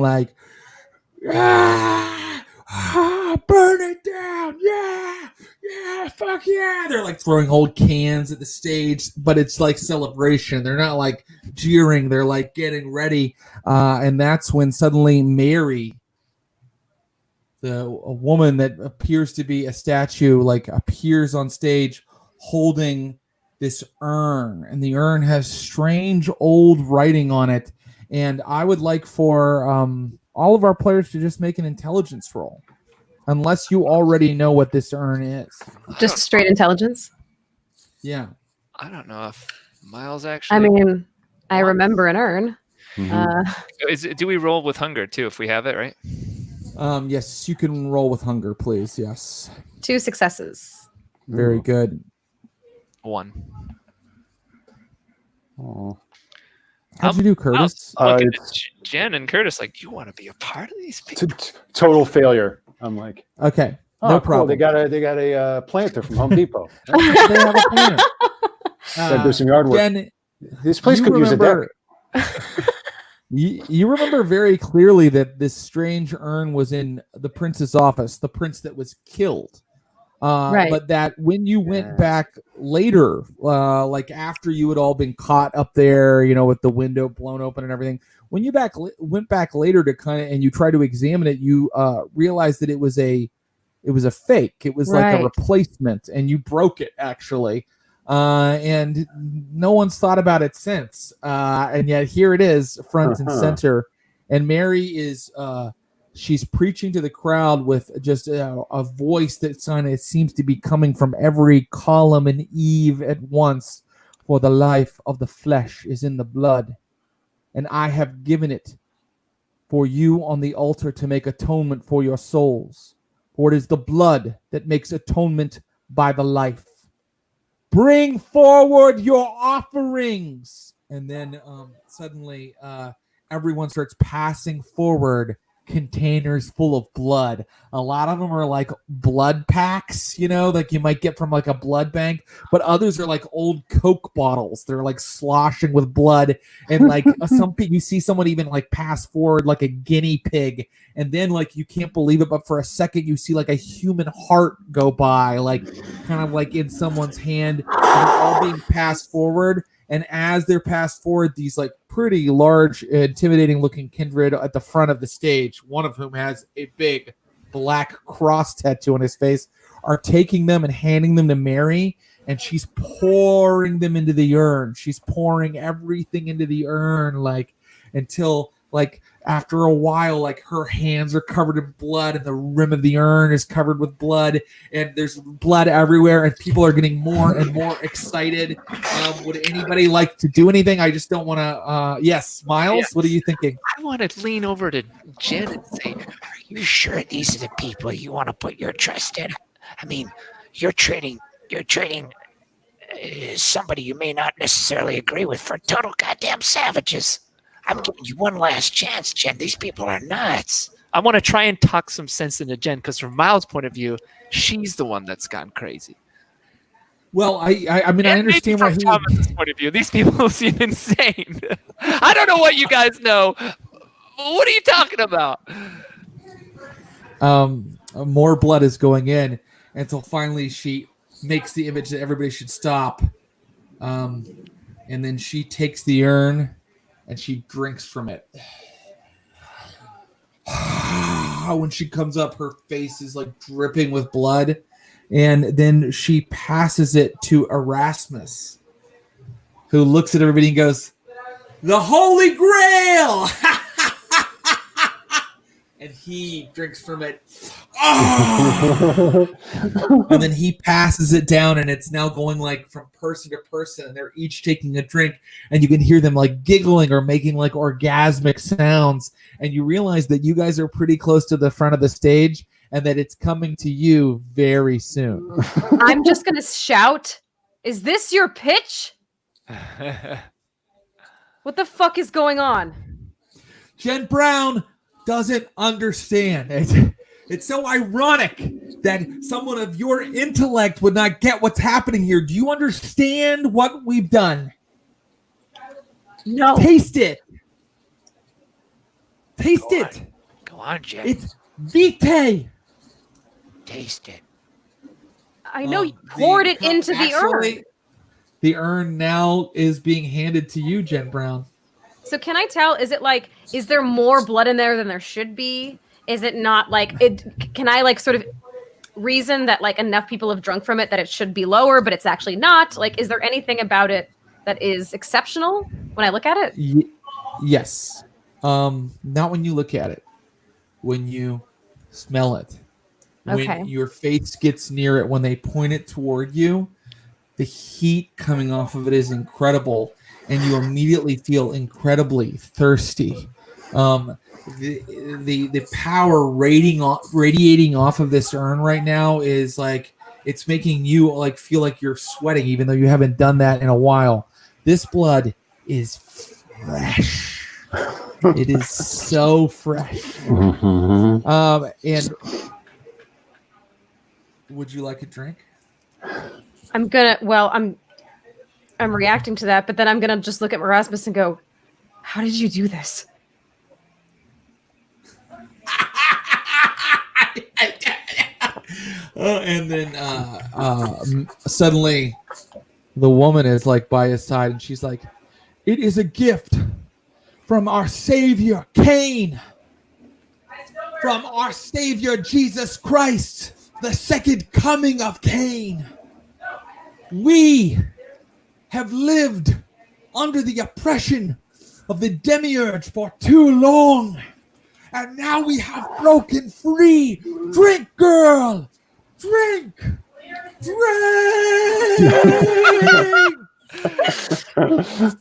burn it down. Yeah, fuck yeah. They're like throwing old cans at the stage, but it's like celebration. They're not like jeering. They're like getting ready. And that's when suddenly Mary, a woman that appears to be a statue, like appears on stage holding this urn, and the urn has strange old writing on it. And I would like for all of our players to just make an intelligence roll, unless you already know what this urn is. Just straight intelligence. Yeah. I don't know if Miles actually. I mean, I remember an urn. Do we roll with hunger too if we have it, right? Yes, you can roll with hunger, please. Yes. 2 successes. Very good. 1. Oh. How'd you do, Curtis? Look at Jen and Curtis like, you want to be a part of these people? Total failure. I'm like, Okay. oh, No cool. problem. They got a planter from Home Depot. They have a planner. Gotta do some yard work. Jen, This place you could use a deck. remember- You remember very clearly that this strange urn was in the prince's office, the prince that was killed. Right. But that when you went back later, like after you had all been caught up there, with the window blown open and everything, when you went back later to and you tried to examine it, you realized that it was a fake. It was like a replacement, and you broke it actually. And no one's thought about it since. And yet here it is, front and center. And Mary is, she's preaching to the crowd with just a voice that seems to be coming from every column and eve at once. For the life of the flesh is in the blood, and I have given it for you on the altar to make atonement for your souls. For it is the blood that makes atonement by the life. Bring forward your offerings. And then suddenly everyone starts passing forward containers full of blood. A lot of them are like blood packs, like you might get from like a blood bank, but others are like old Coke bottles. They're like sloshing with blood. And like some people, you see someone even like pass forward like a guinea pig. And then like, you can't believe it, but for a second you see like a human heart go by, like kind of like in someone's hand, and they're all being passed forward. And as they're passed forward, these like pretty large, intimidating looking kindred at the front of the stage, one of whom has a big black cross tattoo on his face, are taking them and handing them to Mary. And she's pouring them into the urn. She's pouring everything into the urn, like until like after a while, like her hands are covered in blood and the rim of the urn is covered with blood and there's blood everywhere and people are getting more and more excited. Would anybody like to do anything? I just don't want to. Yes, Miles, what are you thinking? I want to lean over to Jen and say, are you sure these are the people you want to put your trust in? I mean, you're trading somebody you may not necessarily agree with for total goddamn savages. I'm giving you one last chance, Jen. These people are nuts. I want to try and talk some sense into Jen because from Miles' point of view, she's the one that's gone crazy. Well, I mean, I understand why from Thomas's point of view. These people seem insane. I don't know what you guys know. What are you talking about? More blood is going in until finally she makes the image that everybody should stop. And then she takes the urn and she drinks from it. When she comes up, her face is like dripping with blood. And then she passes it to Erasmus, who looks at everybody and goes, "The Holy Grail!" And he drinks from it. Oh! And then he passes it down, and it's now going like from person to person, and they're each taking a drink, and you can hear them like giggling or making like orgasmic sounds, and you realize that you guys are pretty close to the front of the stage, and that it's coming to you very soon. I'm just gonna shout, "Is this your pitch? What the fuck is going on?" Jen Brown doesn't understand. It's so ironic that someone of your intellect would not get what's happening here. Do you understand what we've done? No. Taste it. Taste it. Go on, Jen. It's vitae. taste it. I know you poured it into the urn. The urn now is being handed to you, Jen Brown. So can I tell, is there more blood in there than there should be? Is it not like it? Can I like sort of reason that like enough people have drunk from it that it should be lower, but it's actually not? Like, is there anything about it that is exceptional when I look at it? Yes. Not when you look at it. When you smell it. When your face gets near it, when they point it toward you, the heat coming off of it is incredible, and you immediately feel incredibly thirsty. The power radiating off of this urn right now is like it's making you like feel like you're sweating, even though you haven't done that in a while. This blood is fresh. It is so fresh. And would you like a drink? I'm reacting to that, but then I'm gonna just look at Erasmus and go, how did you do this? And then suddenly the woman is like by his side and she's like, it is a gift from our Savior Cain, from our Savior Jesus Christ, the second coming of Cain. We have lived under the oppression of the demiurge for too long, and now we have broken free. Drink, girl! Drink! Drink! And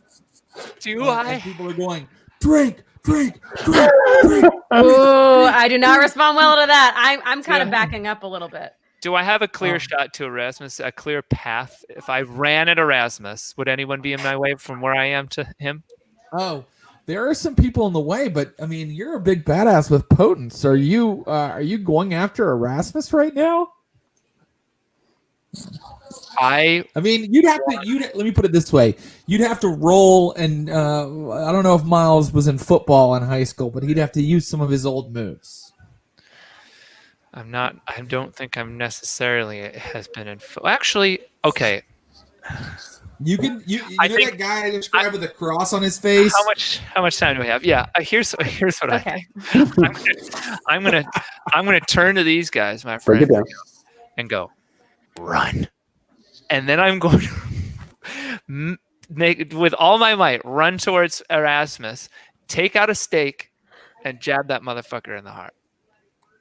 people are going, drink, drink, drink, drink. Ooh, I do not respond well to that. I'm kind of backing up a little bit. Do I have a clear shot to Erasmus, a clear path? If I ran at Erasmus, would anyone be in my way from where I am to him? Oh, there are some people in the way, but I mean, you're a big badass with potence. Are you going after Erasmus right now? I mean, let me put it this way. You'd have to roll, and I don't know if Miles was in football in high school, but he'd have to use some of his old moves. I don't think I'm necessarily has been in. Actually, okay. You know that guy I described with the cross on his face. How much time do we have? Yeah, here's what I think. I'm gonna turn to these guys, my friend, and go, run, and then I'm going to make with all my might run towards Erasmus, take out a stake, and jab that motherfucker in the heart.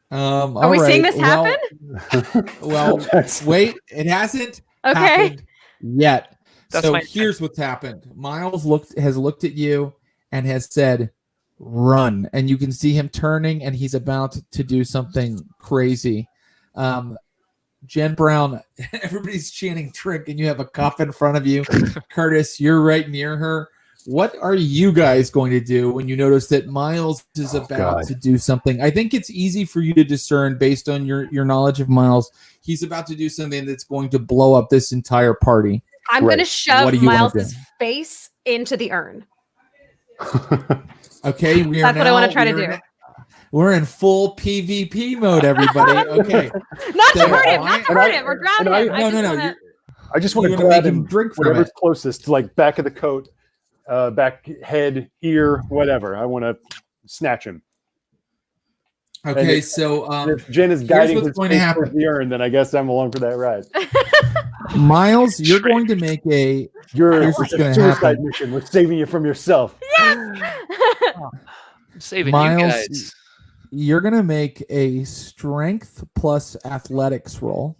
Are we seeing this happen? Well, wait, it hasn't happened yet. Here's what's happened. Miles has looked at you and has said, run. And you can see him turning and he's about to do something crazy. Jen Brown, everybody's chanting trick and you have a cup in front of you. Curtis, you're right near her. What are you guys going to do when you notice that Miles is about to do something? I think it's easy for you to discern based on your knowledge of Miles. He's about to do something that's going to blow up this entire party. I'm going to shove Miles's face into the urn. Okay, that's what I want to try to do. We're in full PvP mode, everybody. Okay. Not to hurt him. We're drowning him. No. I just want to grab him, drink whatever's closest to like back of the coat. Back, head, ear, whatever. I want to snatch him. Okay, so if Jen is guiding his face towards the urn, then I guess I'm along for that ride. Miles, you're going to make a suicide mission. We're saving you from yourself. Yes! I'm saving Miles, you guys. You're going to make a strength plus athletics roll.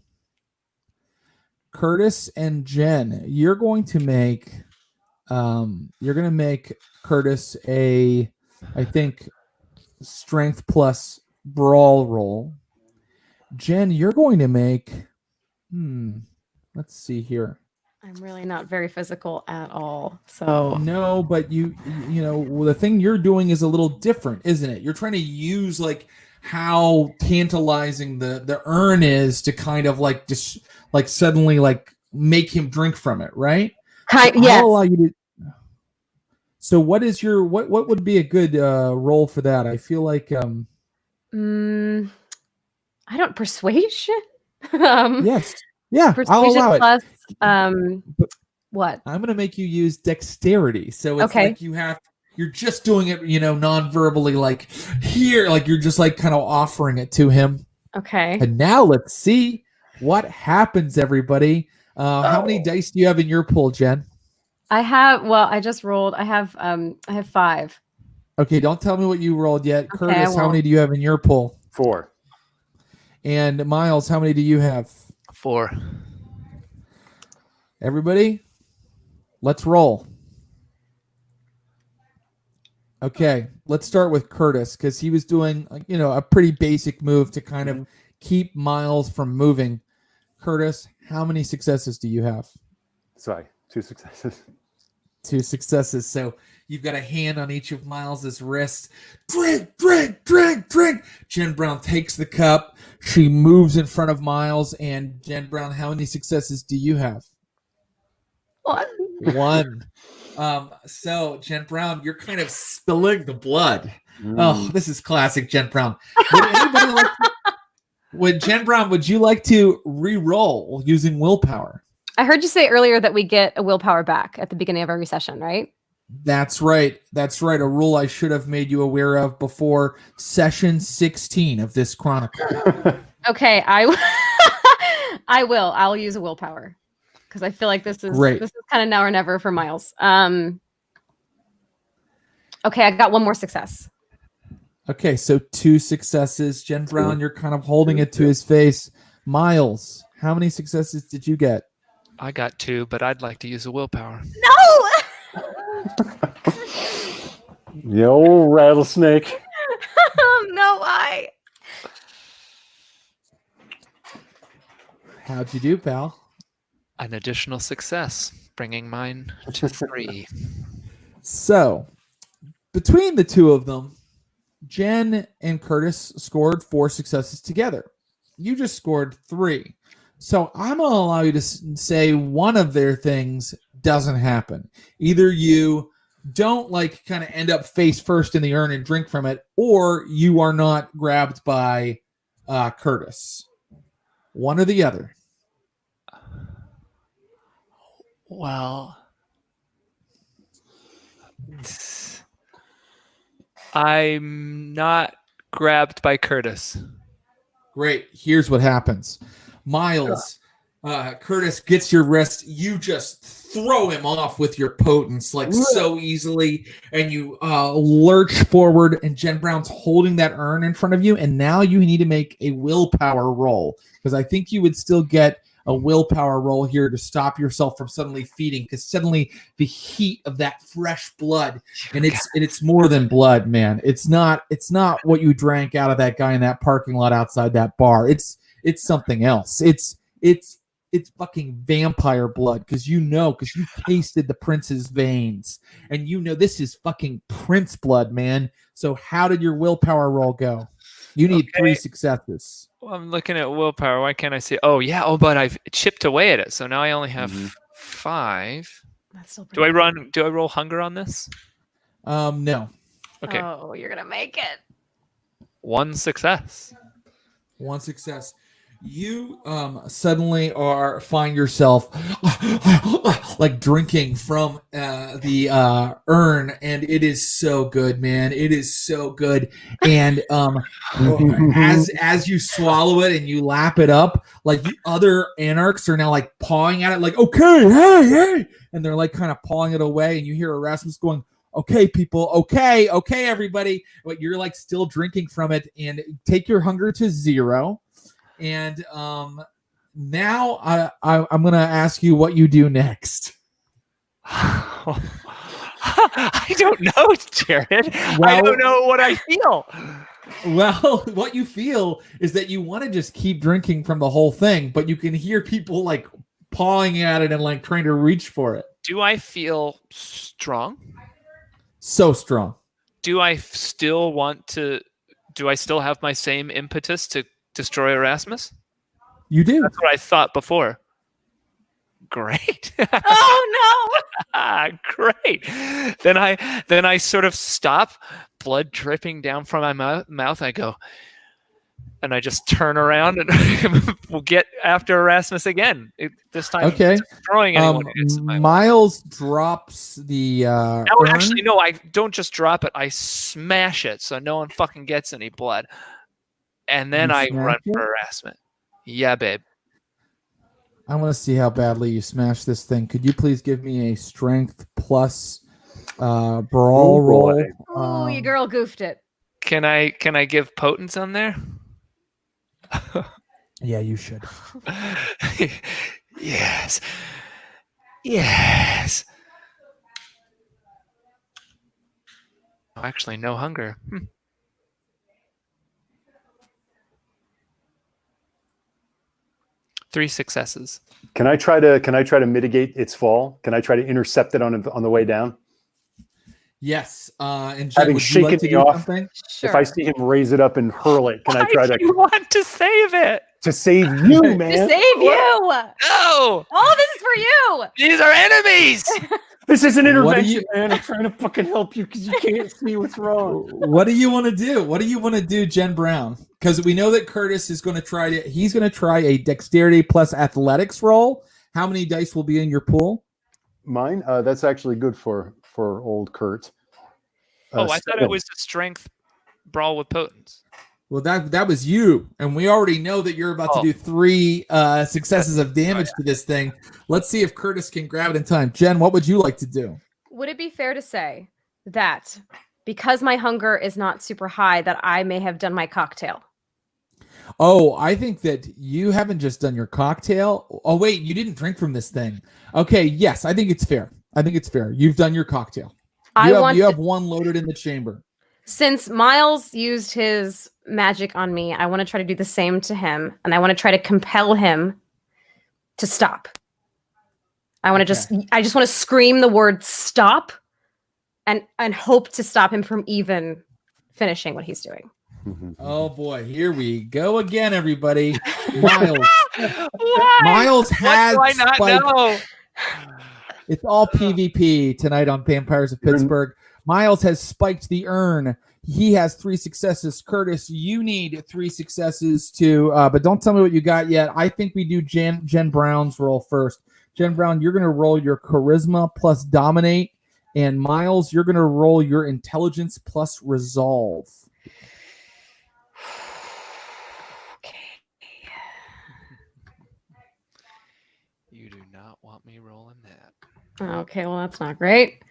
Curtis and Jen, you're going to make Curtis I think, strength plus brawl roll. Jen, you're going to make, let's see here. I'm really not very physical at all. So no, but you know, the thing you're doing is a little different, isn't it? You're trying to use like how tantalizing the urn is to kind of like just like suddenly like make him drink from it, right? Yes. I'll allow you to. So what is your what would be a good role for that? I feel like I don't persuasion. Yes. Yeah, I'll Persuasion allow it. plus But what? I'm going to make you use dexterity. So it's Okay. like you're just doing it, non-verbally, like here, like you're just like kind of offering it to him. Okay. And now let's see what happens, everybody. How many dice do you have in your pool, Jen? I just rolled. I have 5. Okay, don't tell me what you rolled yet. Okay, Curtis, I how many won't. do you have in your pool? 4. And Miles, how many do you have? 4. Everybody, let's roll. Okay, let's start with Curtis because he was doing, a pretty basic move to kind of keep Miles from moving. Curtis, how many successes do you have? Sorry, 2 successes. 2 successes. So you've got a hand on each of Miles's wrists. Drink, drink, drink, drink. Jen Brown takes the cup. She moves in front of Miles. And Jen Brown, how many successes do you have? 1. So Jen Brown, you're kind of spilling the blood. Oh, this is classic Jen Brown. Jen Brown, would you like to re-roll using willpower? I heard you say earlier that we get a willpower back at the beginning of every session, right? That's right. That's right. A rule I should have made you aware of before session 16 of this chronicle. Okay, I will. I'll use a willpower because I feel like this is kind of now or never for Miles. Okay, I got 1 more success. Okay, so 2 successes. Jen Brown, you're kind of holding it to his face. Miles, how many successes did you get? I got 2, but I'd like to use a willpower. No! The old rattlesnake. No, why? How'd you do, pal? An additional success, bringing mine to 3. So, between the two of them, Jen and Curtis scored 4 successes together. You just scored 3. So I'm going to allow you to say one of their things doesn't happen. Either you don't kind of end up face first in the urn and drink from it, or you are not grabbed by Curtis. One or the other. Well, I'm not grabbed by Curtis. Great. Here's what happens. Miles, Curtis gets your wrist. You just throw him off with your potence so easily, and you lurch forward, and Jen Brown's holding that urn in front of you, and now you need to make a willpower roll, because I think you would still get a willpower roll here to stop yourself from suddenly feeding, because suddenly the heat of that fresh blood, and it's more than blood, man. It's not what you drank out of that guy in that parking lot outside that bar. It's something else. It's fucking vampire blood, because you tasted the prince's veins, and this is fucking prince blood, man. So how did your willpower roll go? You need 3 successes. Well, I'm looking at willpower. Why can't I see? Oh, yeah. Oh, but I've chipped away at it. So now I only have 5. That's still Do I roll hunger on this? No. Okay. Oh, you're going to make it. 1 success. 1 success. You suddenly find yourself drinking from the urn, and it is so good, man. It is so good. And as you swallow it and you lap it up, the other anarchs are now pawing at it, okay, hey, and they're kind of pawing it away, and you hear Erasmus going, okay, people, okay, everybody, but you're still drinking from it, and take your hunger to 0. And now I'm going to ask you what you do next. I don't know, Jared. I don't know what I feel. Well, what you feel is that you want to just keep drinking from the whole thing, but you can hear people pawing at it and trying to reach for it. Do I feel strong? So strong. Do I still have my same impetus to destroy Erasmus? You do. That's what I thought before. Great. Oh no. Great. Then I sort of stop, blood dripping down from my mouth. I go, and I just turn around and we'll get after Erasmus again. This time, Okay. throwing anyone who gets in my way. Miles drops the No, urn. actually, no. I don't just drop it. I smash it so no one fucking gets any blood, and then You I smash run it? for harassment. Yeah, babe. I want to see how badly you smash this thing. Could you please give me a strength plus brawl Oh, roll? boy. Oh, you girl goofed it. Can I give potence on there? Yeah, you should. Yes. Yes. Oh, actually, no hunger. 3 successes. Can I try to mitigate its fall? Can I try to intercept it on the way down? Yes. And Jen, Having would you like shaken to me do off, something? Sure. If I see him raise it up and hurl it, can I try Why do you want to save it? to save you, To man? save you. No! All this is for you. These are enemies! This is an What do intervention, you- man. I'm trying to fucking help you because you can't see what's wrong. What do you want to do? What do you want to do, Jen Brown? Because we know that Curtis is going to try a dexterity plus athletics roll. How many dice will be in your pool? Mine? That's actually good for old Kurt. I thought it 7. was a strength brawl with potence. Well, that was you, and we already know that you're about to do 3 successes of damage to this thing. Let's see if Curtis can grab it in time. Jen, what would you like to do? Would it be fair to say that because my hunger is not super high, that I may have done my cocktail? Oh, I think that you haven't just done your cocktail. Oh, wait, you didn't drink from this thing. Okay, yes, I think it's fair. You've done your cocktail. You have one loaded in the chamber. Since Miles used his magic on me, I want to try to do the same to him, and I want to try to compel him to stop. I just want to scream the word stop and hope to stop him from even finishing what he's doing. Oh boy, here we go again, everybody. Miles. Why? Miles has What do I not spiked. know? It's all PvP tonight on Vampires of Pittsburgh. Miles has spiked the urn. He has 3 successes. Curtis, you need 3 successes too, but don't tell me what you got yet. I think we do Jen Brown's roll first. Jen Brown, you're going to roll your charisma plus dominate, and Miles, you're going to roll your intelligence plus resolve. You do not want me rolling that. Okay, well, that's not great.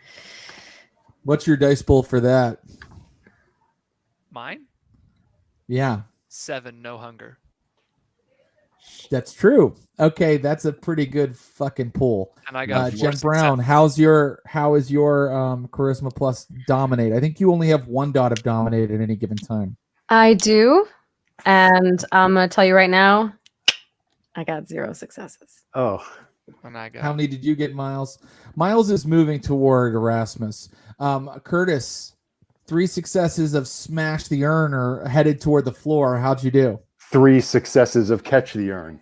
What's your dice pool for that? Mine? Yeah, 7, no hunger. that's true. Okay, that's a pretty good fucking pool. And I got 4 Jen Brown, how is your charisma plus dominate? I think you only have 1 dot of dominate at any given time. I do, and I'm going to tell you right now, I got 0 successes. Oh, And I got How many did you get, Miles? Miles is moving toward Erasmus. Curtis, 3 successes of smash the urn or headed toward the floor. How'd you do? 3 successes of catch the urn.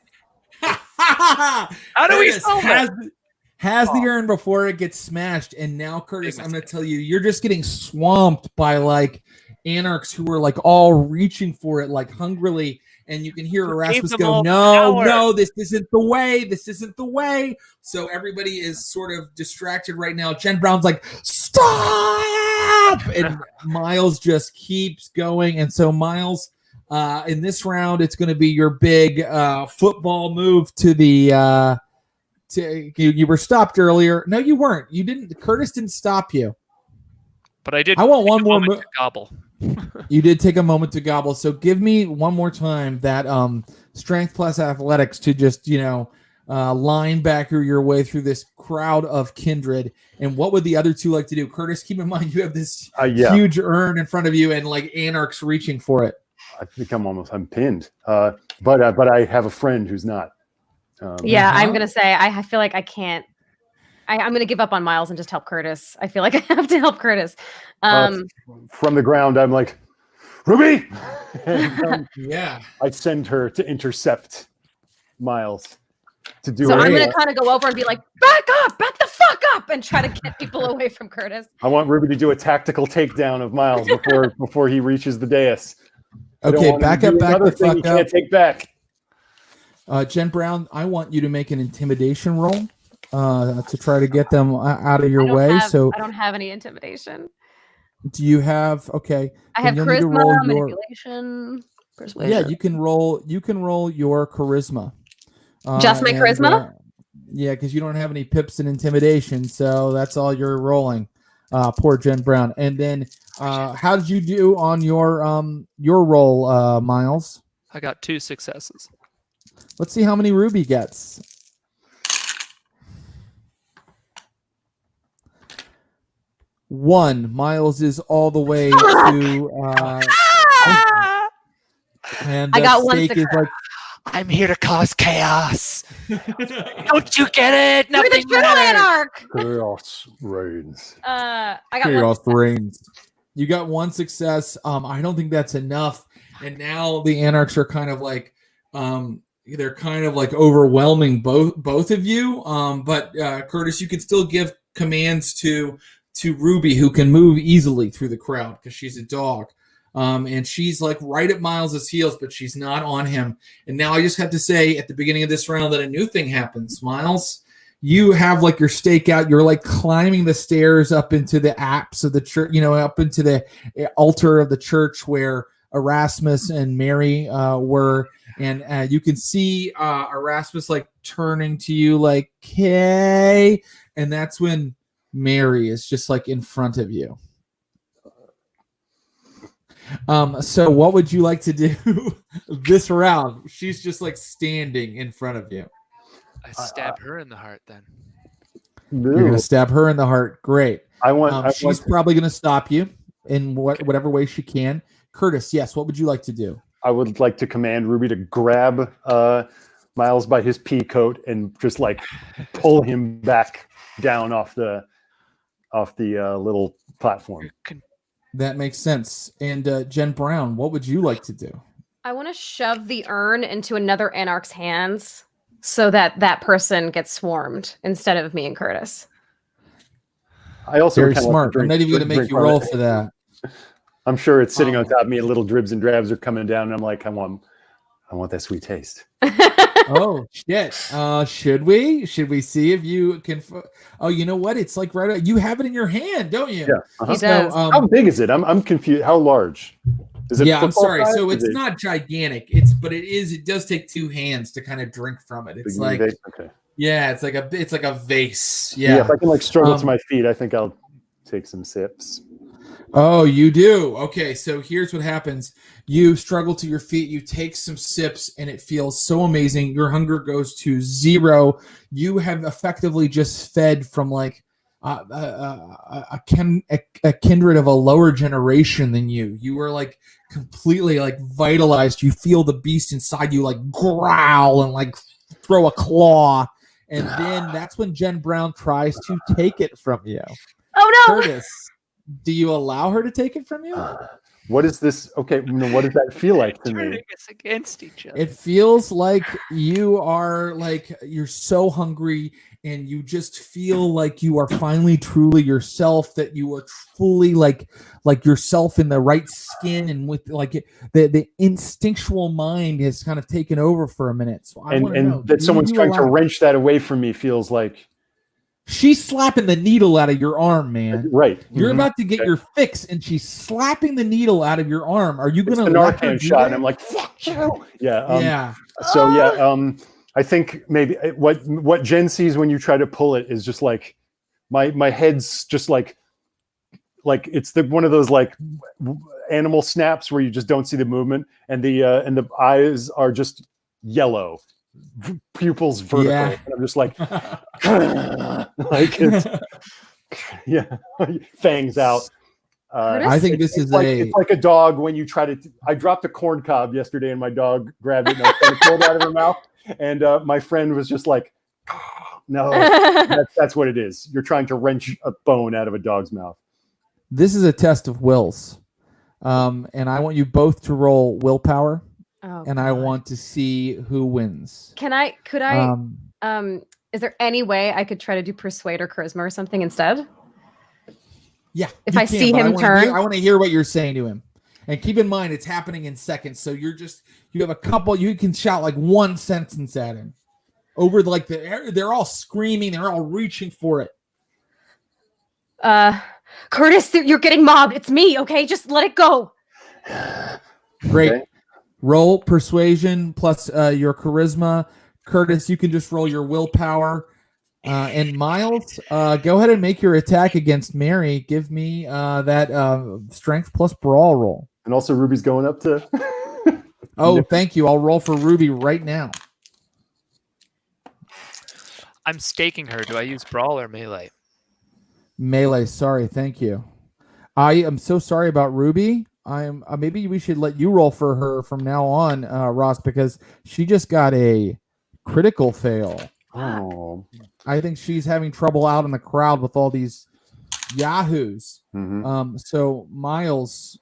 How do we solve it? Has the urn before it gets smashed, and now Curtis, I'm going to tell you, you're just getting swamped by like anarchs who are like all reaching for it like hungrily, and you can hear Erasmus them go, all "No, power." no, this isn't the way. This isn't the way." So everybody is sort of distracted right now. Jen Brown's like, "Stop!" and Miles just keeps going, and so Miles. In this round, it's going to be your big football move to the. You were stopped earlier. No, you weren't. You didn't. Curtis didn't stop you. But I did. I want one take a more moment to gobble. You did take a moment to gobble. So give me one more time that strength plus athletics to just linebacker your way through this crowd of kindred. And what would the other two like to do? Curtis, keep in mind you have this huge urn in front of you and like anarchs reaching for it. I think I'm pinned. But I have a friend who's not. I'm gonna say I feel like I can't. I'm gonna give up on Miles and just help Curtis. I feel like I have to help Curtis. From the ground, I'm like, Ruby. And, yeah. I send her to intercept Miles to do. So I'm gonna kind of go over and be like, back the fuck up, and try to get people away from Curtis. I want Ruby to do a tactical takedown of Miles before he reaches the dais. I don't Okay, want him back to up, do back another the thing he fuck up. can't take back. Jen Brown, I want you to make an intimidation roll to try to get them out of your way. So I don't have any intimidation. do you have? Okay, I then have you'll need to charisma, roll your. manipulation, persuasion. Yeah, you can roll. You can roll your charisma. Just my charisma? Yeah, because you don't have any pips in intimidation, so that's all you're rolling. Poor Jen Brown. And then, how did you do on your roll, Miles? I got 2 successes. Let's see how many Ruby gets. One. Miles is all the way to. And I got one Steak is success. like. I'm here to cause chaos. Don't you get it? You're the Nothing true matters. Anarch. Chaos reigns. I got one Chaos success. reigns. You got one success. I don't think that's enough. And now the Anarchs are kind of like, they're kind of like overwhelming both of you. But Curtis, you can still give commands to Ruby, who can move easily through the crowd because she's a dog. And she's like right at Miles's heels, but she's not on him. And now I just have to say at the beginning of this round that a new thing happens. Miles, you have like your stake out. You're like climbing the stairs up into the apse of the church, up into the altar of the church where Erasmus and Mary were. And you can see Erasmus like turning to you like, "Hey," and that's when Mary is just like in front of you. So what would you like to do this round? She's just like standing in front of you. I stab her in the heart then. You're gonna stab her in the heart. Great. She's want probably gonna stop you in whatever way she can. Curtis, yes. What would you like to do? I would like to command Ruby to grab Miles by his pea coat and just like pull him back down off the little platform. That makes sense. And Jen Brown, what would you like to do? I want to shove the urn into another Anarch's hands so that person gets swarmed instead of me and Curtis. I also Very kinda smart. like I'm not even going to make drink you from roll it. for that. I'm sure it's sitting on top of me, and little dribs and drabs are coming down, and I'm like, I want that sweet taste. Oh shit! Should we see if you can? Oh, you know what? It's like right. You have it in your hand, don't you? Yeah. Uh-huh. He does. So, How big is it? I'm confused. How large? Is it? Yeah, I'm football sorry. size? So Is it's it not gigantic. It does take 2 hands to kind of drink from it. It's big like, vase? Okay. yeah, it's like a vase. Yeah. Yeah. If I can like struggle to my feet, I think I'll take some sips. Oh, you do? Okay, so here's what happens. You struggle to your feet, you take some sips, and it feels so amazing. Your hunger goes to 0. You have effectively just fed from like a kindred of a lower generation than you. You were like completely like vitalized. You feel the beast inside you like growl and like throw a claw. And then that's when Jen Brown tries to take it from you. Oh no! Curtis, do you allow her to take it from you? What is this? Okay, what does that feel like to Turning me? us against each other. It feels like you're so hungry and you just feel like you are finally truly yourself, that you are fully like yourself in the right skin, and with like the instinctual mind has kind of taken over for a minute. So I want to know, And that someone's trying to wrench that away from me feels like she's slapping the needle out of your arm, man. right. You're Mhm. about to get your fix, and she's slapping the needle out of your arm. Are you It's going to the let her Narcan do shot, that? and I'm like, fuck you. Yeah. Yeah. So yeah, I think maybe what Jen sees when you try to pull it is just like my head's just like it's one of those like animal snaps where you just don't see the movement, and the eyes are just yellow, pupils vertical. Yeah. And I'm just like, like it's, yeah, fangs out. I think this is it's like a dog when you try to. I dropped a corn cob yesterday, and my dog grabbed it and I was trying to pull it out of her mouth. And my friend was just like, "No, that's what it is. You're trying to wrench a bone out of a dog's mouth." This is a test of wills, and I want you both to roll willpower, and I want to see who wins. Could I? Is there any way I could try to do persuade or charisma or something instead? Yeah. If you I can, see but him turn? I want to hear what you're saying to him. And keep in mind, it's happening in seconds. So you have a couple, you can shout like one sentence at him over like they're all screaming. They're all reaching for it. Curtis, you're getting mobbed. It's me, okay? Just let it go. Great. Okay. Roll persuasion plus your charisma. Curtis, you can just roll your willpower. And Miles, go ahead and make your attack against Mary. Give me that strength plus brawl roll. And also Ruby's going up to... Oh, thank you. I'll roll for Ruby right now. I'm staking her. Do I use brawl or melee? Melee, sorry, thank you. I am so sorry about Ruby. Maybe we should let you roll for her from now on, Ross, because she just got a critical fail. Oh. I think she's having trouble out in the crowd with all these yahoos. Mm-hmm. So Miles,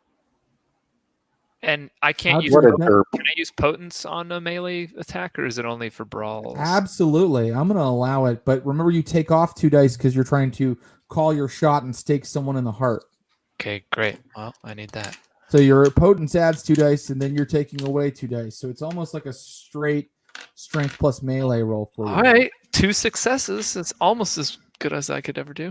And I can't use. What a Can derp. I use potence on a melee attack, or is it only for brawls? absolutely, I'm going to allow it. But remember, you take off 2 dice because you're trying to call your shot and stake someone in the heart. Okay, great. Well, I need that. So your potence adds 2 dice, and then you're taking away 2 dice. So it's almost like a straight strength plus melee roll for you. All right, 2 successes. It's almost as good as I could ever do.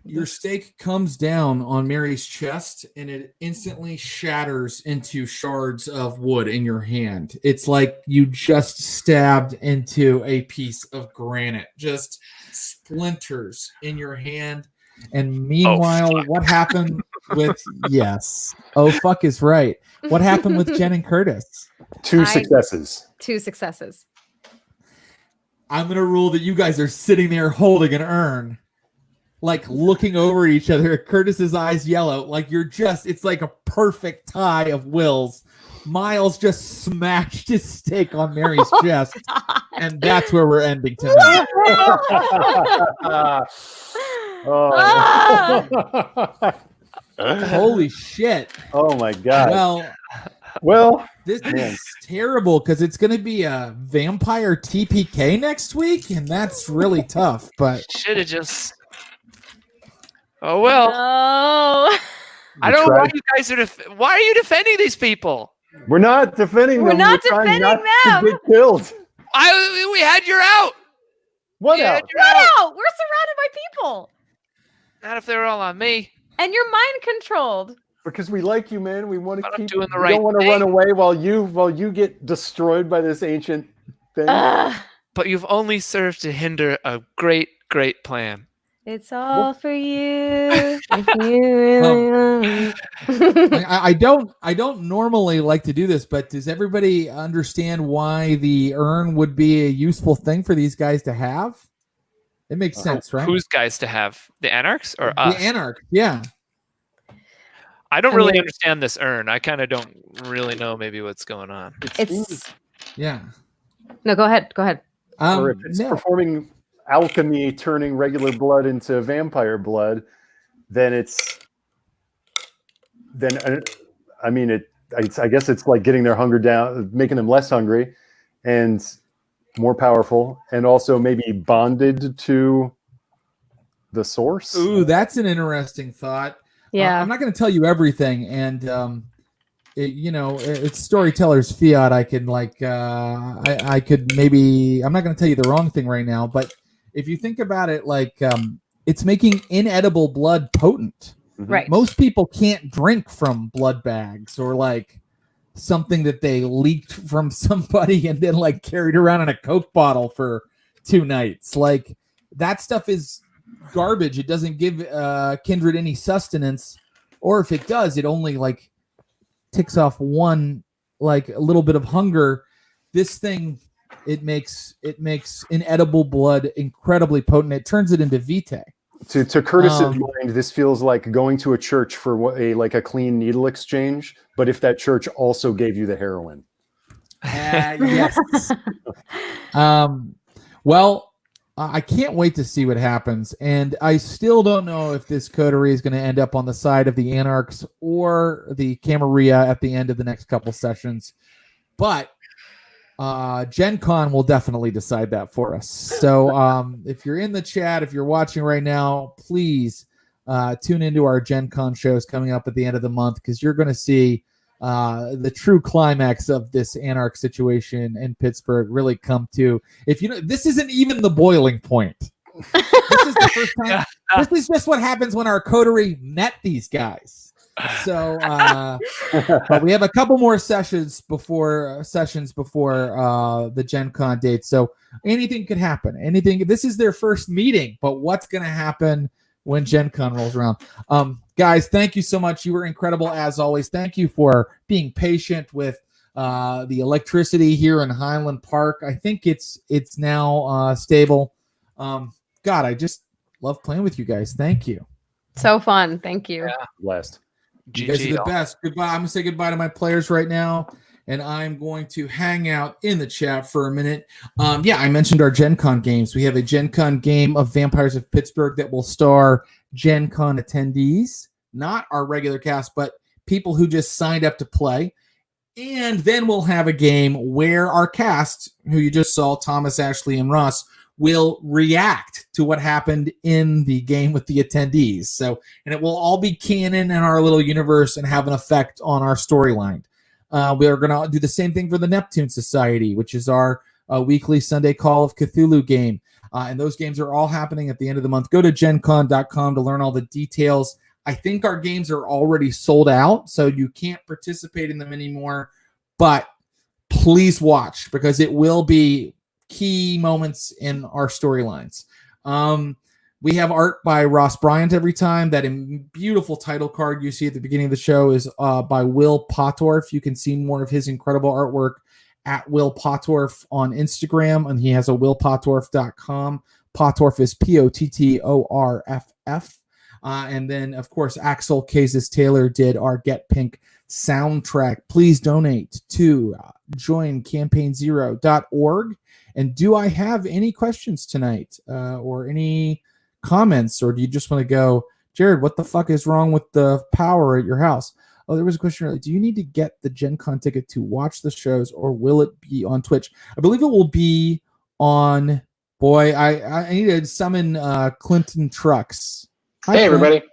Your stake comes down on Mary's chest, and it instantly shatters into shards of wood in your hand. It's like you just stabbed into a piece of granite, just splinters in your hand. And meanwhile, what happened with oh fuck is right. What happened with Jen and Curtis? 2 successes. 2 successes. I'm gonna rule that you guys are sitting there holding an urn, like looking over at each other. Curtis's eyes yellow, like it's like a perfect tie of wills. Miles just smashed his stake on Mary's chest, and that's where we're ending tonight. Holy shit! Oh my god. Well, this is terrible because it's going to be a vampire TPK next week, and that's really tough. But should have just. Oh well. No. I don't know why you guys are. Why are you defending these people? We're not defending them. We're not trying defending not them. to get killed. We had your out. What Yeah, out? No, we're surrounded by people. Not if they were all on me. And you're mind controlled. Because we like you, man. We want to keep. doing the We right don't want to thing. run away while you get destroyed by this ancient thing. But you've only served to hinder a great, great plan. It's all for you. If you I don't normally like to do this, but does everybody understand why the urn would be a useful thing for these guys to have? It makes sense, right? Whose guys to have? The Anarchs or us? The Anarch, yeah. I don't really understand this urn. I kind of don't really know maybe what's going on. It's Yeah. No, go ahead. Go ahead. Or if it's performing alchemy, turning regular blood into vampire blood, then I guess it's like getting their hunger down, making them less hungry and more powerful, and also maybe bonded to the source. Ooh, that's an interesting thought. Yeah. I'm not going to tell you everything, and it's storyteller's fiat. I can I could maybe. I'm not going to tell you the wrong thing right now, but if you think about it, it's making inedible blood potent. Right. Most people can't drink from blood bags or something that they leaked from somebody and then carried around in a Coke bottle for 2 nights. That stuff is garbage. It doesn't give kindred any sustenance, or if it does, it only ticks off one a little bit of hunger. This thing, it makes inedible blood incredibly potent. It turns it into vitae. To Curtis's mind, this feels like going to a church for a clean needle exchange, but if that church also gave you the heroin. Yes. I can't wait to see what happens, and I still don't know if this coterie is going to end up on the side of the Anarchs or the Camarilla at the end of the next couple sessions, but Gen Con will definitely decide that for us. So if you're in the chat, if you're watching right now, please tune into our Gen Con shows coming up at the end of the month, because you're going to see the true climax of this Anarch situation in Pittsburgh really come to. If you know, this isn't even the boiling point. This is the first time. This is just what happens when our coterie met these guys. So but we have a couple more sessions before the Gen Con date. So anything could happen. Anything. This is their first meeting, but what's going to happen when Gen Con rolls around? Guys, thank you so much. You were incredible as always. Thank you for being patient with the electricity here in Highland Park. I think it's now stable. God, I just love playing with you guys. Thank you. So fun. Thank you. Yeah. Blessed. You guys are the best. Goodbye. I'm going to say goodbye to my players right now, and I'm going to hang out in the chat for a minute. I mentioned our Gen Con games. We have a Gen Con game of Vampires of Pittsburgh that will star Gen Con attendees, not our regular cast, but people who just signed up to play. And then we'll have a game where our cast, who you just saw, Thomas, Ashley, and Ross, will react to what happened in the game with the attendees. So, and it will all be canon in our little universe and have an effect on our storyline. We are going to do the same thing for the Neptune Society, which is our weekly Sunday Call of Cthulhu game. And those games are all happening at the end of the month. Go to gencon.com to learn all the details. I think our games are already sold out, so you can't participate in them anymore. But please watch, because it will be key moments in our storylines. We have art by Ross Bryant every time. That beautiful title card you see at the beginning of the show is by Will Pottorff. You can see more of his incredible artwork at Will Pottorff on Instagram, and he has a willpottorff.com. Pottorff is Pottorff. And then, of course, Axel Kazis Taylor did our Get Pink soundtrack. Please donate to joincampaignzero.org. And do I have any questions tonight or any comments? Or do you just want to go, Jared, what the fuck is wrong with the power at your house? Oh, there was a question earlier. Do you need to get the Gen Con ticket to watch the shows, or will it be on Twitch? I believe it will be on... Boy, I need to summon Clinton Trucks. Hi, Hey, Clint.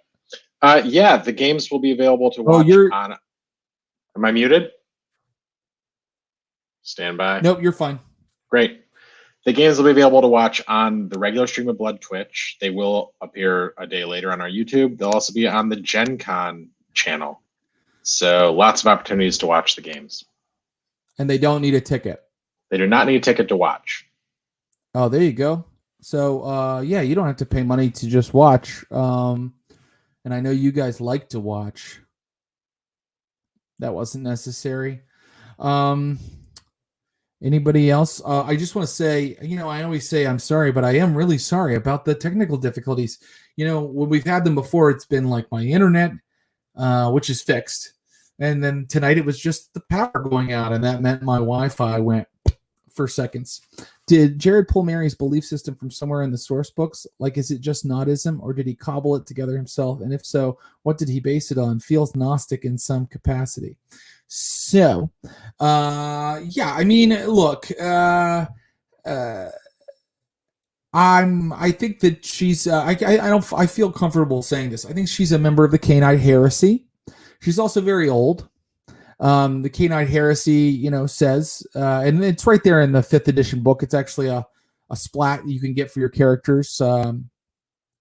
everybody. The games will be available to watch on... Am I muted? Stand by. Nope, you're fine. Great. The games will be available to watch on the regular Stream of Blood Twitch. They will appear a day later on our YouTube. They'll also be on the Gen Con channel. So lots of opportunities to watch the games. And they don't need a ticket. They do not need a ticket to watch. Oh, there you go. So, you don't have to pay money to just watch. And I know you guys like to watch. That wasn't necessary. Anybody else? I just want to say, I always say I'm sorry, but I am really sorry about the technical difficulties. When we've had them before, it's been like my internet, which is fixed. And then tonight it was just the power going out, and that meant my Wi-Fi went for seconds. Did Jared pull Mary's belief system from somewhere in the source books? Like, is it just Nodism, or did he cobble it together himself? And if so, what did he base it on? Feels Gnostic in some capacity. So, look, I think that she's, I feel comfortable saying this. I think she's a member of the Cainite heresy. She's also very old. The Cainite heresy, says, and it's right there in the 5th edition book. It's actually a splat you can get for your characters.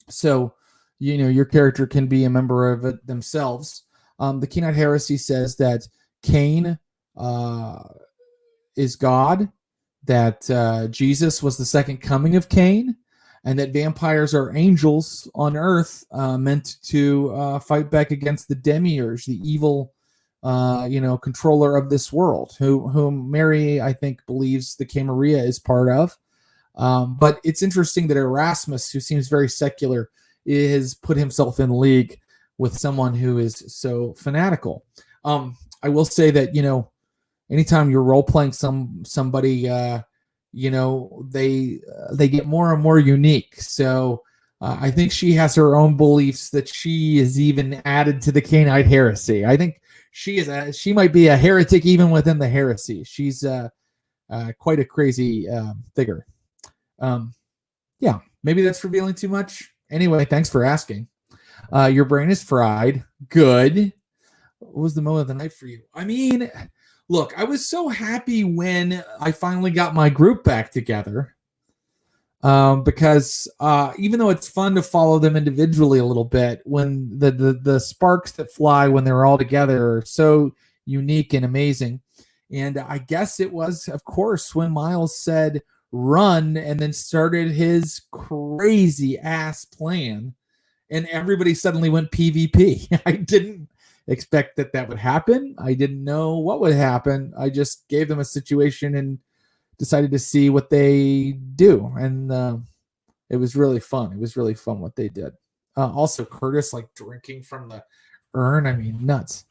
So, your character can be a member of it themselves. The Cainite heresy says that Cain is God, that Jesus was the second coming of Cain, and that vampires are angels on earth meant to fight back against the demiurge, the evil controller of this world, whom Mary, I think, believes the Camarilla is part of. But it's interesting that Erasmus, who seems very secular, has put himself in league with someone who is so fanatical. I will say that, anytime you're role-playing somebody, they get more and more unique. So I think she has her own beliefs that she is even added to the Cainite heresy. I think she might be a heretic even within the heresy. She's quite a crazy figure. Maybe that's revealing too much. Anyway, thanks for asking. Your brain is fried. Good. What was the moment of the night for you? I mean, look, I was so happy when I finally got my group back together. Because even though it's fun to follow them individually a little bit, when the sparks that fly when they're all together are so unique and amazing. And I guess it was, of course, when Miles said run and then started his crazy ass plan, and everybody suddenly went PvP. I didn't expect that would happen. I didn't know what would happen. I just gave them a situation and decided to see what they do, and it was really fun. It was really fun what they did. Also, Curtis like drinking from the urn. I mean, nuts.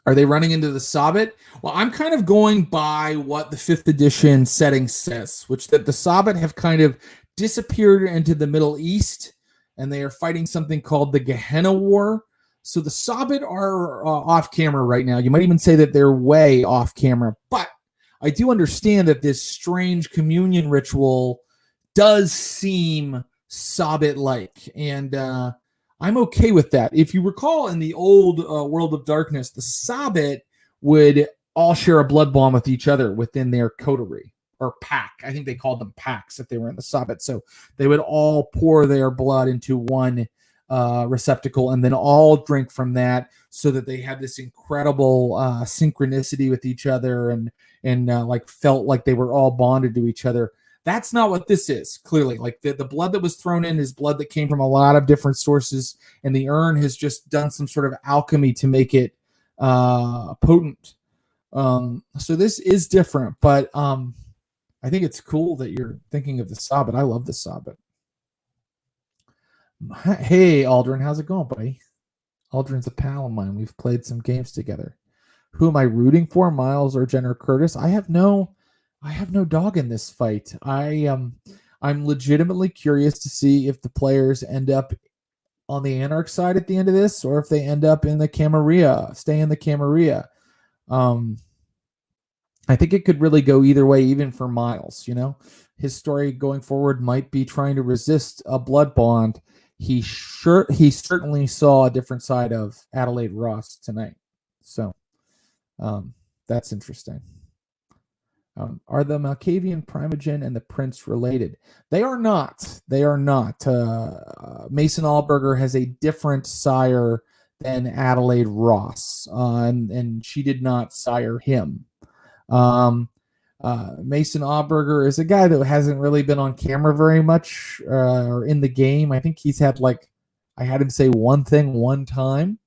Are they running into the Sobbit? Well, I'm kind of going by what the 5th edition setting says, which that the Sobbit have kind of disappeared into the Middle East, and they are fighting something called the Gehenna War. So the Sobbit are off camera right now. You might even say that they're way off camera, but I do understand that this strange communion ritual does seem Sobbit-like, and I'm okay with that. If you recall, in the old World of Darkness, the Sobbit would all share a blood bond with each other within their coterie or pack. I think they called them packs if they were in the Sobbit. So they would all pour their blood into one receptacle and then all drink from that, so that they had this incredible synchronicity with each other and like felt like they were all bonded to each other. That's not what this is, clearly. Like the blood that was thrown in is blood that came from a lot of different sources, and the urn has just done some sort of alchemy to make it potent. So this is different, but I think it's cool that you're thinking of the Sobbit. I love the Sobbit. Hey, Aldrin, how's it going, buddy? Aldrin's a pal of mine. We've played some games together. Who am I rooting for, Miles or Jen or Curtis? I have no dog in this fight. I'm legitimately curious to see if the players end up on the Anarch side at the end of this, or if they end up in the Camarilla, stay in the Camarilla. I think it could really go either way, even for Miles. You know, his story going forward might be trying to resist a blood bond. He certainly saw a different side of Adelaide Ross tonight. So that's interesting. Are the Malkavian Primogen and the Prince related? They are not. They are not. Mason Allberger has a different sire than Adelaide Ross, and she did not sire him. Mason Allberger is a guy that hasn't really been on camera very much or in the game. I think he's had I had him say one thing one time,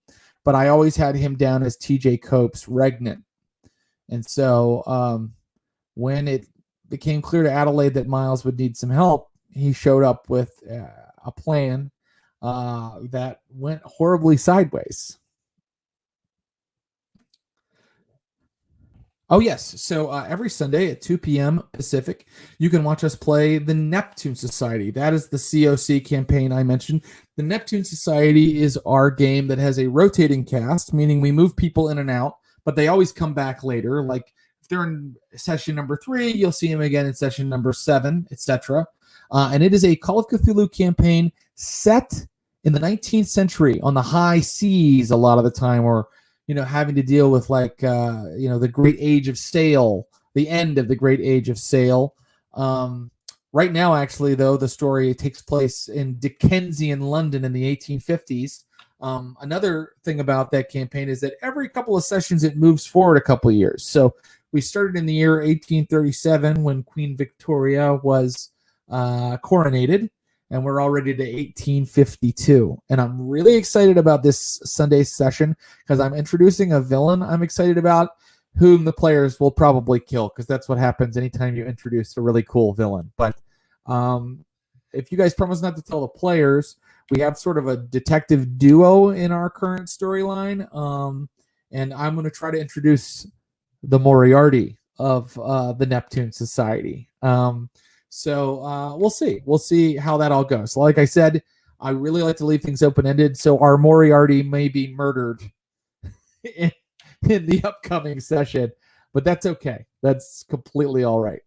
but I always had him down as TJ Cope's regnant. And so when it became clear to Adelaide that Miles would need some help, he showed up with a plan that went horribly sideways. Oh, yes. So every Sunday at 2 p.m. Pacific, you can watch us play the Neptune Society. That is the COC campaign I mentioned. The Neptune Society is our game that has a rotating cast, meaning we move people in and out, but they always come back later. Like if they're in session number 3, you'll see them again in session number 7, etc. And it is a Call of Cthulhu campaign set in the 19th century on the high seas a lot of the time, or having to deal with the Great Age of Sail, the end of the Great Age of Sail. Right now, actually, though, the story takes place in Dickensian London in the 1850s. Another thing about that campaign is that every couple of sessions, it moves forward a couple of years. So we started in the year 1837 when Queen Victoria was coronated, and we're already to 1852. And I'm really excited about this Sunday session because I'm introducing a villain I'm excited about, whom the players will probably kill, because that's what happens anytime you introduce a really cool villain. But if you guys promise not to tell the players, we have sort of a detective duo in our current storyline. And I'm going to try to introduce the Moriarty of the Neptune Society. So we'll see. We'll see how that all goes. Like I said, I really like to leave things open-ended, so our Moriarty may be murdered in the upcoming session, but that's okay. That's completely all right.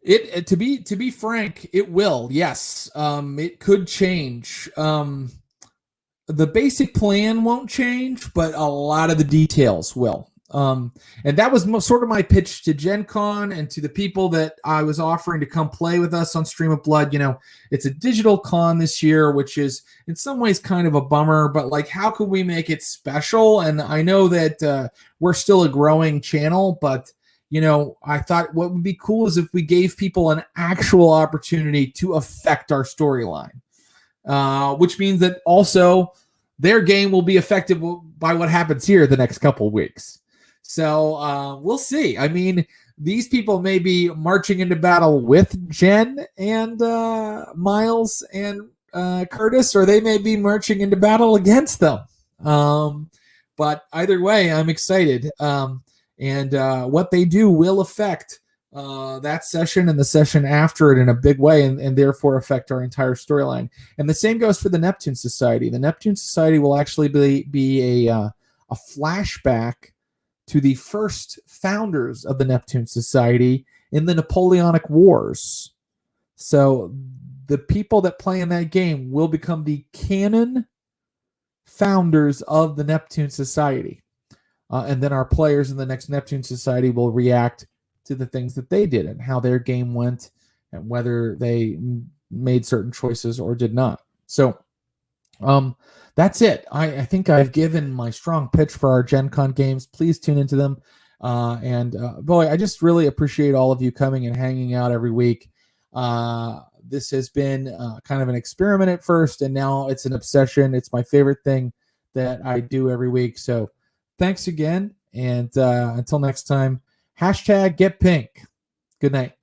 To be frank, it will. Yes, it could change. The basic plan won't change, but a lot of the details will. And that was sort of my pitch to Gen Con and to the people that I was offering to come play with us on Stream of Blood. You know, it's a digital con this year, which is in some ways kind of a bummer, but like, how could we make it special? And I know that we're still a growing channel, but you know, I thought what would be cool is if we gave people an actual opportunity to affect our storyline, which means that also their game will be affected by what happens here the next couple of weeks. So we'll see. I mean, these people may be marching into battle with Jen and Miles and Curtis, or they may be marching into battle against them. But either way, I'm excited. And what they do will affect that session and the session after it in a big way, and therefore affect our entire storyline. And the same goes for the Neptune Society. The Neptune Society will actually be a flashback to the first founders of the Neptune Society in the Napoleonic Wars. So the people that play in that game will become the canon founders of the Neptune Society. And then our players in the next Neptune Society will react to the things that they did and how their game went and whether they made certain choices or did not. So that's it. I think I've given my strong pitch for our Gen Con games. Please tune into them. Boy, I just really appreciate all of you coming and hanging out every week. This has been kind of an experiment at first, and now it's an obsession. It's my favorite thing that I do every week. So thanks again. And until next time, #GetPink. Good night.